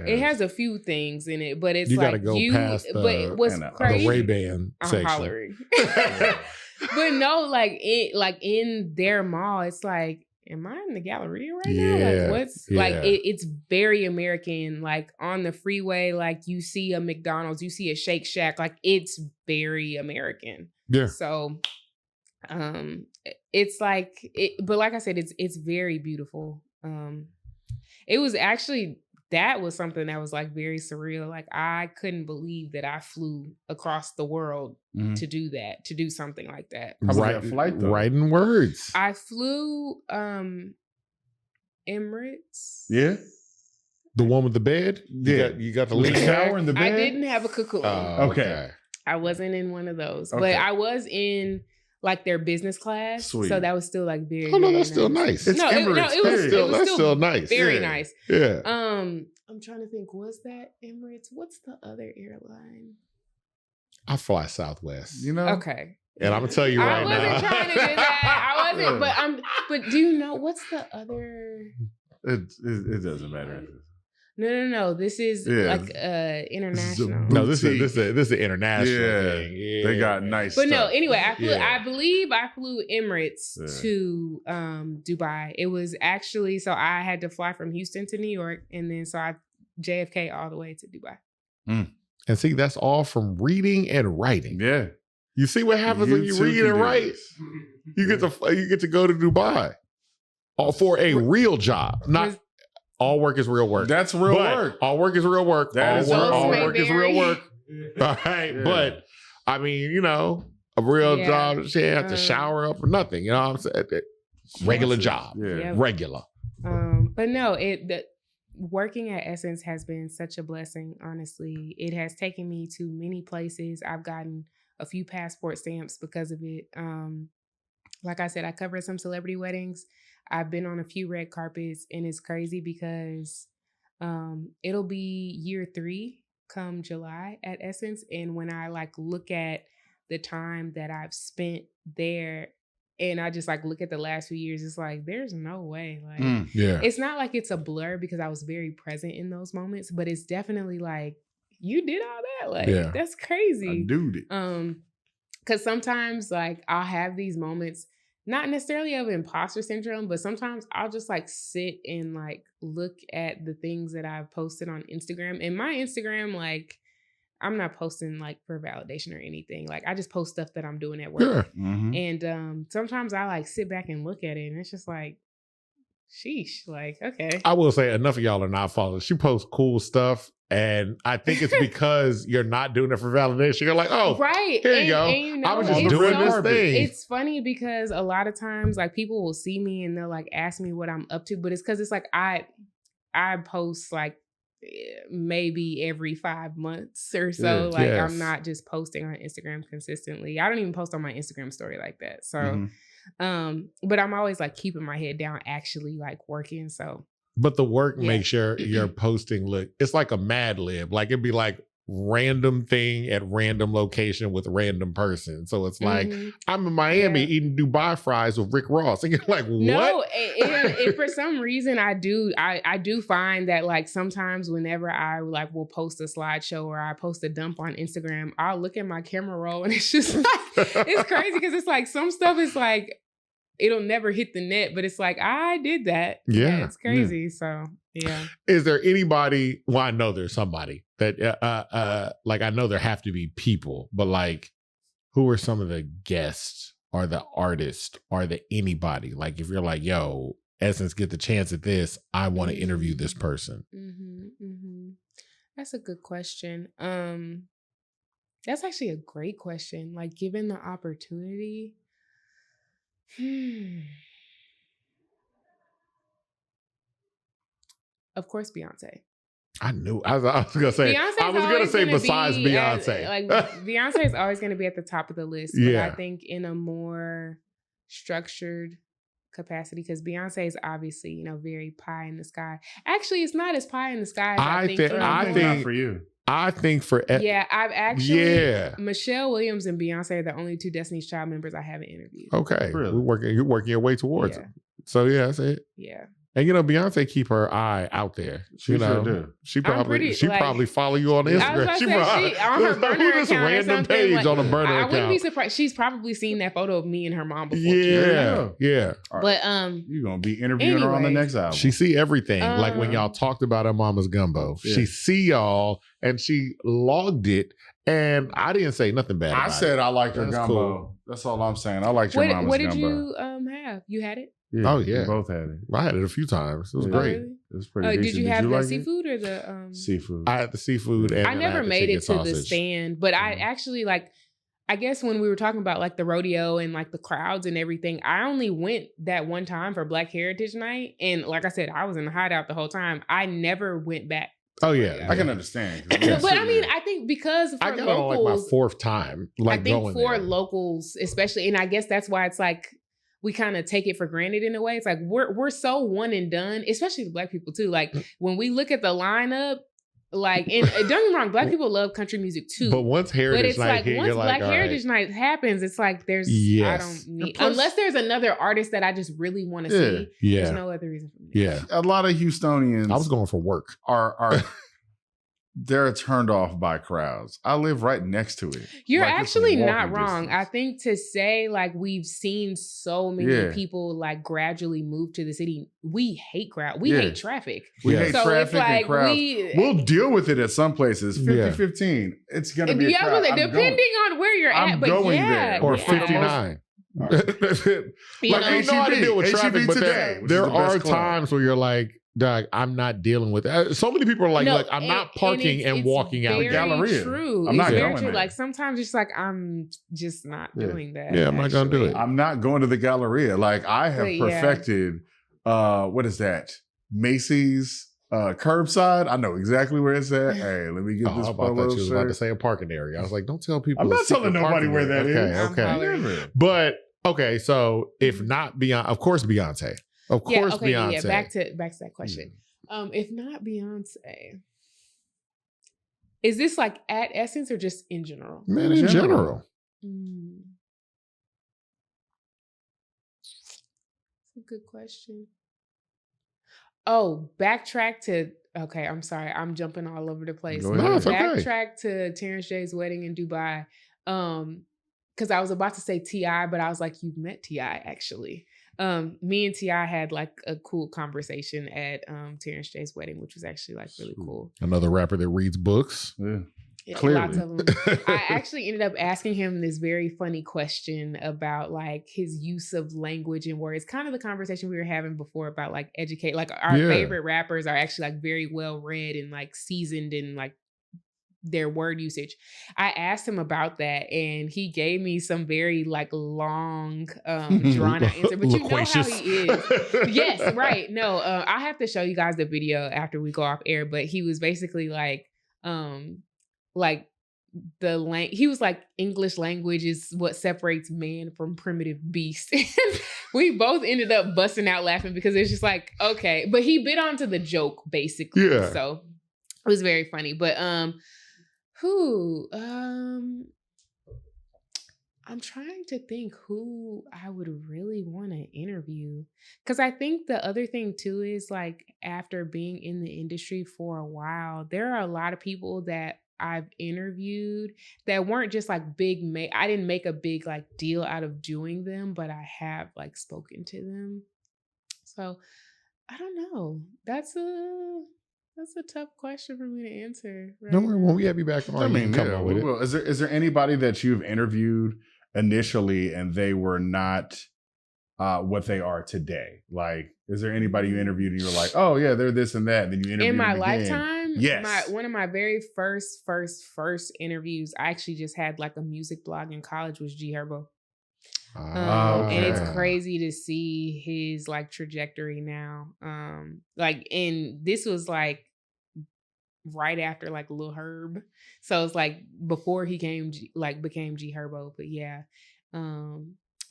It has a few things in it, but it's you like gotta go past but what's crazy? The Ray-Ban section. I'm hollering. But no, like in their mall, it's like, am I in the Galleria right now? Like like it's very American. Like on the freeway, like you see a McDonald's, you see a Shake Shack, like it's very American. Yeah. So it's like but like I said, it's very beautiful. It was actually, that was something that was like very surreal. Like I couldn't believe that I flew across the world to do that, to do something like that. How was that flight though? Writing words. I flew Emirates. Yeah. The one with the bed? Yeah. You got the lean shower in the bed? I didn't have a cocoon. Okay. I wasn't in one of those. Okay. But I was in like their business class. Sweet. So that was still like very, oh no, very that's still nice. It was still nice. Very nice. Yeah. I'm trying to think, was that Emirates? What's the other airline? I fly Southwest. You know? Okay. And I'm gonna tell you right now. I wasn't trying to do that. I wasn't, but do you know what's the other? It doesn't matter. No. This is like international. No, this is an international thing. Yeah. They got nice but stuff. no, anyway, I believe I flew Emirates to Dubai. It was actually, so I had to fly from Houston to New York, and then so I JFK all the way to Dubai. And see, that's all from reading and writing. Yeah. You see what happens when you read and write? You get to go to Dubai. All for a real job. Not all work is real work. That's real work. All work is real work. All work is real work. All right. Yeah. But I mean, you know, a real job, she didn't have to shower up or nothing. You know what I'm saying? Regular job. Yeah. Regular. But no, working at Essence has been such a blessing, honestly. It has taken me to many places. I've gotten a few passport stamps because of it. Like I said, I covered some celebrity weddings. I've been on a few red carpets, and it's crazy because it'll be year 3 come July at Essence. And when I like look at the time that I've spent there, and I just like look at the last few years, it's like, there's no way. Like, it's not like it's a blur because I was very present in those moments, but it's definitely like, you did all that? Like, that's crazy. I do it. Because sometimes like I'll have these moments, not necessarily of imposter syndrome, but sometimes I'll just like sit and like look at the things that I've posted on Instagram. And my Instagram, like, I'm not posting like for validation or anything. Like, I just post stuff that I'm doing at work. And sometimes I like sit back and look at it, and it's just like, sheesh, like, okay. I will say enough of y'all are not following. She posts cool stuff, and I think it's because you're not doing it for validation. You're like, oh, right. Here you go. And, you know, I was just doing this thing. It's funny because a lot of times like people will see me and they'll like ask me what I'm up to, but it's because it's like I post like maybe every 5 months or so. I'm not just posting on Instagram consistently. I don't even post on my Instagram story like that. So but I'm always like keeping my head down, actually like working. So but the work makes sure you're posting look, it's like a Mad Lib. Like it'd be like random thing at random location with random person. So it's like, I'm in Miami eating Dubai fries with Rick Ross. And you're like, what? No, and for some reason I do find that like sometimes whenever I like will post a slideshow or I post a dump on Instagram, I'll look at my camera roll and it's just like, it's crazy because it's like some stuff is like, it'll never hit the net, but it's like, I did that. Yeah, it's crazy. So yeah. Is there anybody, well, I know there's somebody that like I know there have to be people, but like who are some of the guests or the artists or the anybody? Like if you're like, yo, Essence get the chance at this, I want to interview this person. That's a good question. That's actually a great question. Like given the opportunity, of course, Beyonce. I knew. I was gonna say. I was gonna say besides Beyonce. Like Beyonce is always gonna be at the top of the list. But I think in a more structured capacity, because Beyonce is obviously, you know, very pie in the sky. Actually, it's not as pie in the sky as I think not for you. I think for I've actually Michelle Williams and Beyonce are the only 2 Destiny's Child members I haven't interviewed. Okay, really? You're working your way towards it. So that's it. Yeah. And you know, Beyonce keep her eye out there. She sure do. She probably follow you on Instagram. She on her burner account random page like, on a burner account. I wouldn't be surprised. She's probably seen that photo of me and her mom before. Yeah. Right. But you're gonna be interviewing her on the next album. She see everything. Like when y'all talked about her mama's gumbo, she see y'all and she logged it. And I didn't say nothing bad. I said I liked her gumbo. Cool. That's all I'm saying. I liked your mama's gumbo. What did you have? You had it? Yeah, we both had it. I had it a few times. It was great. Really? It was pretty decent. Did you have the seafood or the seafood? I had the seafood, and I never made it to the stand, but I actually like. I guess when we were talking about like the rodeo and like the crowds and everything, I only went that one time for Black Heritage Night, and like I said, I was in the hideout the whole time. I never went back. Oh yeah, I can understand. But I mean, I think because for I got locals, on like my 4th time. Like I think for locals, especially, and I guess that's why it's like. We kind of take it for granted in a way. It's like we're so one and done, especially the Black people too. Like when we look at the lineup, like and don't get me wrong, Black people love country music too. But once Heritage Night, once Black Heritage Night happens, it's like there's I don't need unless there's another artist that I just really want to see. There's no other reason for me. Yeah, a lot of Houstonians. I was going for work. Are they're turned off by crowds. I live right next to it. You're actually not wrong. I think to say like we've seen so many people like gradually move to the city. We hate crowd. We hate traffic. We hate traffic and crowds. We'll deal with it at some places. 50-15. It's going to be a crowd. Depending on where you're at. But going there. Or 59. Like I know how to deal with traffic, but there are times where you're like, Doug, I'm not dealing with it. So many people are like, look, I'm not parking and walking out. The Galleria. True. I'm not going there. Like sometimes it's like, I'm just not doing that. Yeah, I'm not going to do it. I'm not going to the Galleria. Like I have perfected, what is that? Macy's Curbside, I know exactly where it's at. Hey, let me get this I polo thought you was about to shirt. say a parking area. I was like, don't tell people. I'm a not telling secret nobody parking where that area. is. Okay. Never. But okay, so if not Beyonce, of course Beyonce. Of course Beyonce. Yeah, back to that question. If not Beyonce, is this like at Essence or just in general? Man, in general. That's a good question. Oh, backtrack to, okay, I'm sorry. I'm jumping all over the place. No, it's okay. Backtrack to Terrence J's wedding in Dubai. Because I was about to say T.I., but I was like, you've met T.I. actually. Me and T.I. had like a cool conversation at Terrence J's wedding, which was actually like really cool. Another rapper that reads books. Yeah, clearly. lots of them. I actually ended up asking him this very funny question about like his use of language and words. Kind of the conversation we were having before about like educate. Like our favorite rappers are actually like very well read and like seasoned in like their word usage. I asked him about that and he gave me some very like long drawn out answer, but you know how he is. Yes, right. No, I have to show you guys the video after we go off air, but he was basically like he was like, English language is what separates man from primitive beast. We both ended up busting out laughing because it's just like, okay, but he bit onto the joke basically. Yeah. So it was very funny. But I'm trying to think who I would really want to interview. Because I think the other thing too is like after being in the industry for a while, there are a lot of people that I've interviewed that weren't just like I didn't make a big like deal out of doing them, but I have like spoken to them. So I don't know. That's a tough question for me to answer. Right? Don't worry, when we have you back on, I mean, come on with it. Is there anybody that you've interviewed initially and they were not what they are today? Like, is there anybody you interviewed and you were like, oh yeah, they're this and that, and then you interviewed in my them lifetime? Yes. One of my very first interviews, I actually just had like a music blog in college, was G Herbo. And it's crazy to see his like trajectory now. And this was like right after like Lil Herb, so it's like before he became G Herbo. But yeah,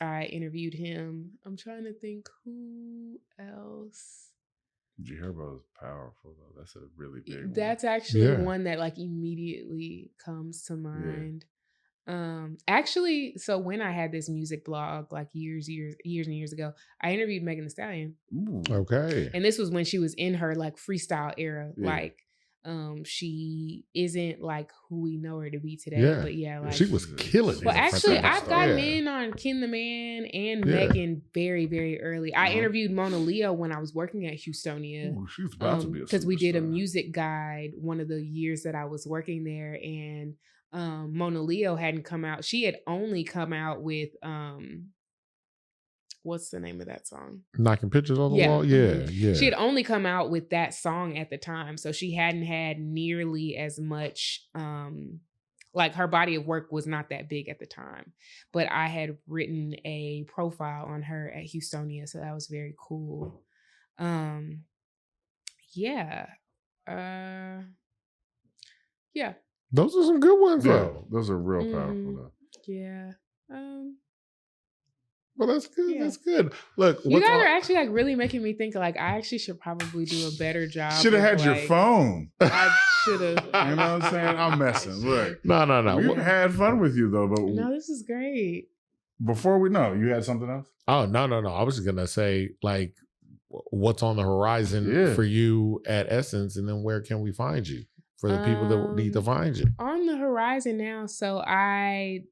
I interviewed him. I'm trying to think who else. G Herbo is powerful though. That's a really big one. That's actually one that like immediately comes to mind. Actually, so when I had this music blog like years and years ago, I interviewed Megan Thee Stallion. Ooh. Okay. And this was when she was in her like freestyle era. Like she isn't like who we know her to be today. But yeah, like she was killing it. Well, actually, I've gotten in on Ken the Man and Megan very, very early. I interviewed Mona Leo when I was working at Houstonia. Ooh, she's about to be a because we did a music guide one of the years that I was working there, and Mona Leo hadn't come out. She had only come out with what's the name of that song? Knocking Pictures on the Wall? Yeah. She had only come out with that song at the time. So she hadn't had nearly as much, like her body of work was not that big at the time. But I had written a profile on her at Houstonia. So that was very cool. Yeah. Those are some good ones though. Those are real powerful though. Yeah. Well, that's good. Yeah. That's good. Look, you guys are actually like really making me think like I actually should probably do a better job. Should have had your phone. I should have. You know what I'm saying? I'm messing. Look. No. We had fun with you though, but no, this is great. Before we know, you had something else? Oh, no. I was just gonna say, like, what's on the horizon for you at Essence, and then where can we find you for the people that need to find you? On the horizon now. So I'd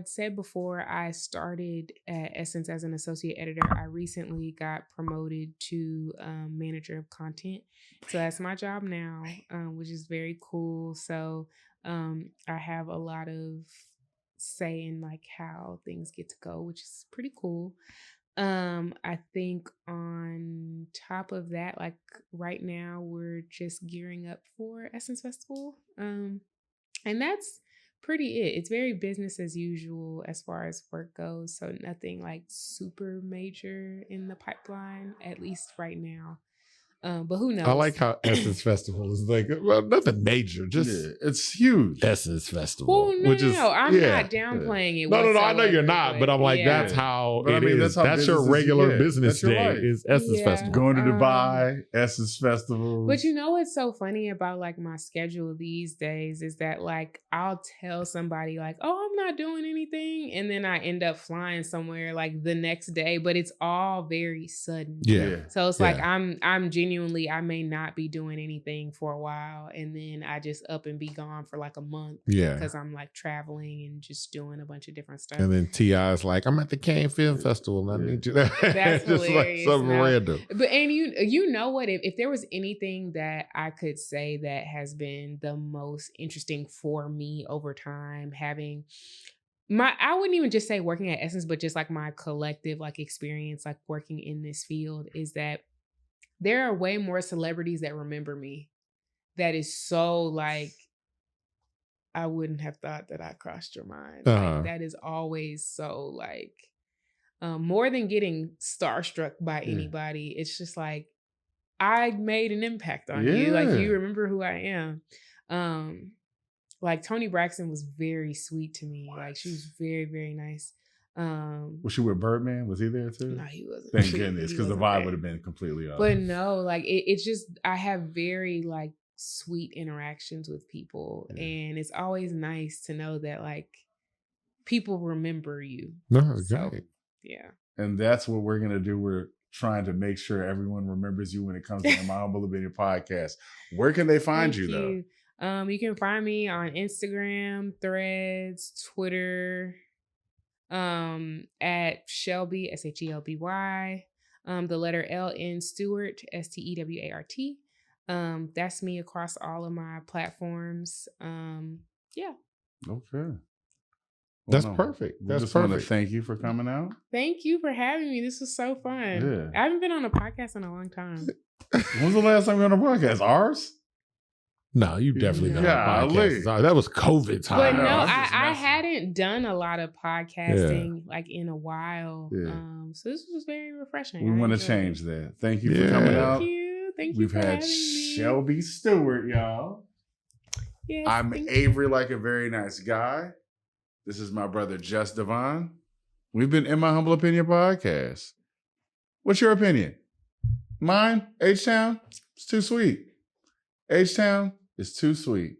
said before I started at Essence as an associate editor, I recently got promoted to manager of content. So that's my job now, which is very cool. So I have a lot of say in like how things get to go, which is pretty cool. I think on top of that, like right now we're just gearing up for Essence Festival. And that's pretty it. It's very business as usual as far as work goes. So nothing like super major in the pipeline, at least right now. But who knows? I like how Essence Festival is like, well, nothing major, just it's huge. Essence Festival. Well, no, I'm not downplaying it. No, I know you're not, but I'm like, that's how But it is. That's your regular business day is Essence Festival. Going to Dubai, Essence Festival. But you know what's so funny about like my schedule these days is that like I'll tell somebody like, oh, I'm not doing anything. And then I end up flying somewhere like the next day, but it's all very sudden. Yeah. So it's like I'm genuinely, I may not be doing anything for a while, and then I just up and be gone for like a month. Yeah, because I'm like traveling and just doing a bunch of different stuff. And then T.I.'s like, I'm at the Cannes Film Festival, and I need you. That's just hilarious. Like something random. But and you know what? If there was anything that I could say that has been the most interesting for me over time, having I wouldn't even just say working at Essence, but just like my collective like experience, like working in this field, is that there are way more celebrities that remember me. That is so like, I wouldn't have thought that I crossed your mind. Like, that is always so like, more than getting starstruck by anybody. It's just like, I made an impact on you. Like, you remember who I am. Like Toni Braxton was very sweet to me. Like, she was very, very nice. Was she with Birdman? Was he there too? No, he wasn't. Thank goodness, because the vibe would have been completely off. But no, like it's just, I have very like sweet interactions with people, and it's always nice to know that like people remember you. No, so, yeah. And that's what we're gonna do. We're trying to make sure everyone remembers you when it comes to My Humble Opinion podcast. Where can they find you though? You can find me on Instagram, Threads, Twitter, at Shelby, Shelby, the letter LN Stewart, Stewart. That's me across all of my platforms. Yeah. Okay. That's perfect. We just want to thank you for coming out. Thank you for having me. This was so fun. I haven't been on a podcast in a long time. When was the last time you were on a podcast? Ours? No, you definitely not on a podcast. That was COVID time. But no, I hadn't done a lot of podcasting like in a while. So this was very refreshing. We want to change that. Thank you for coming out. Thank you. We've had Shelby Stewart, y'all. Yes, I'm Avery, like a very nice guy. This is my brother, Jess Devon. We've been in My Humble Opinion podcast. What's your opinion? Mine? H-Town? It's too sweet. H-Town is too sweet.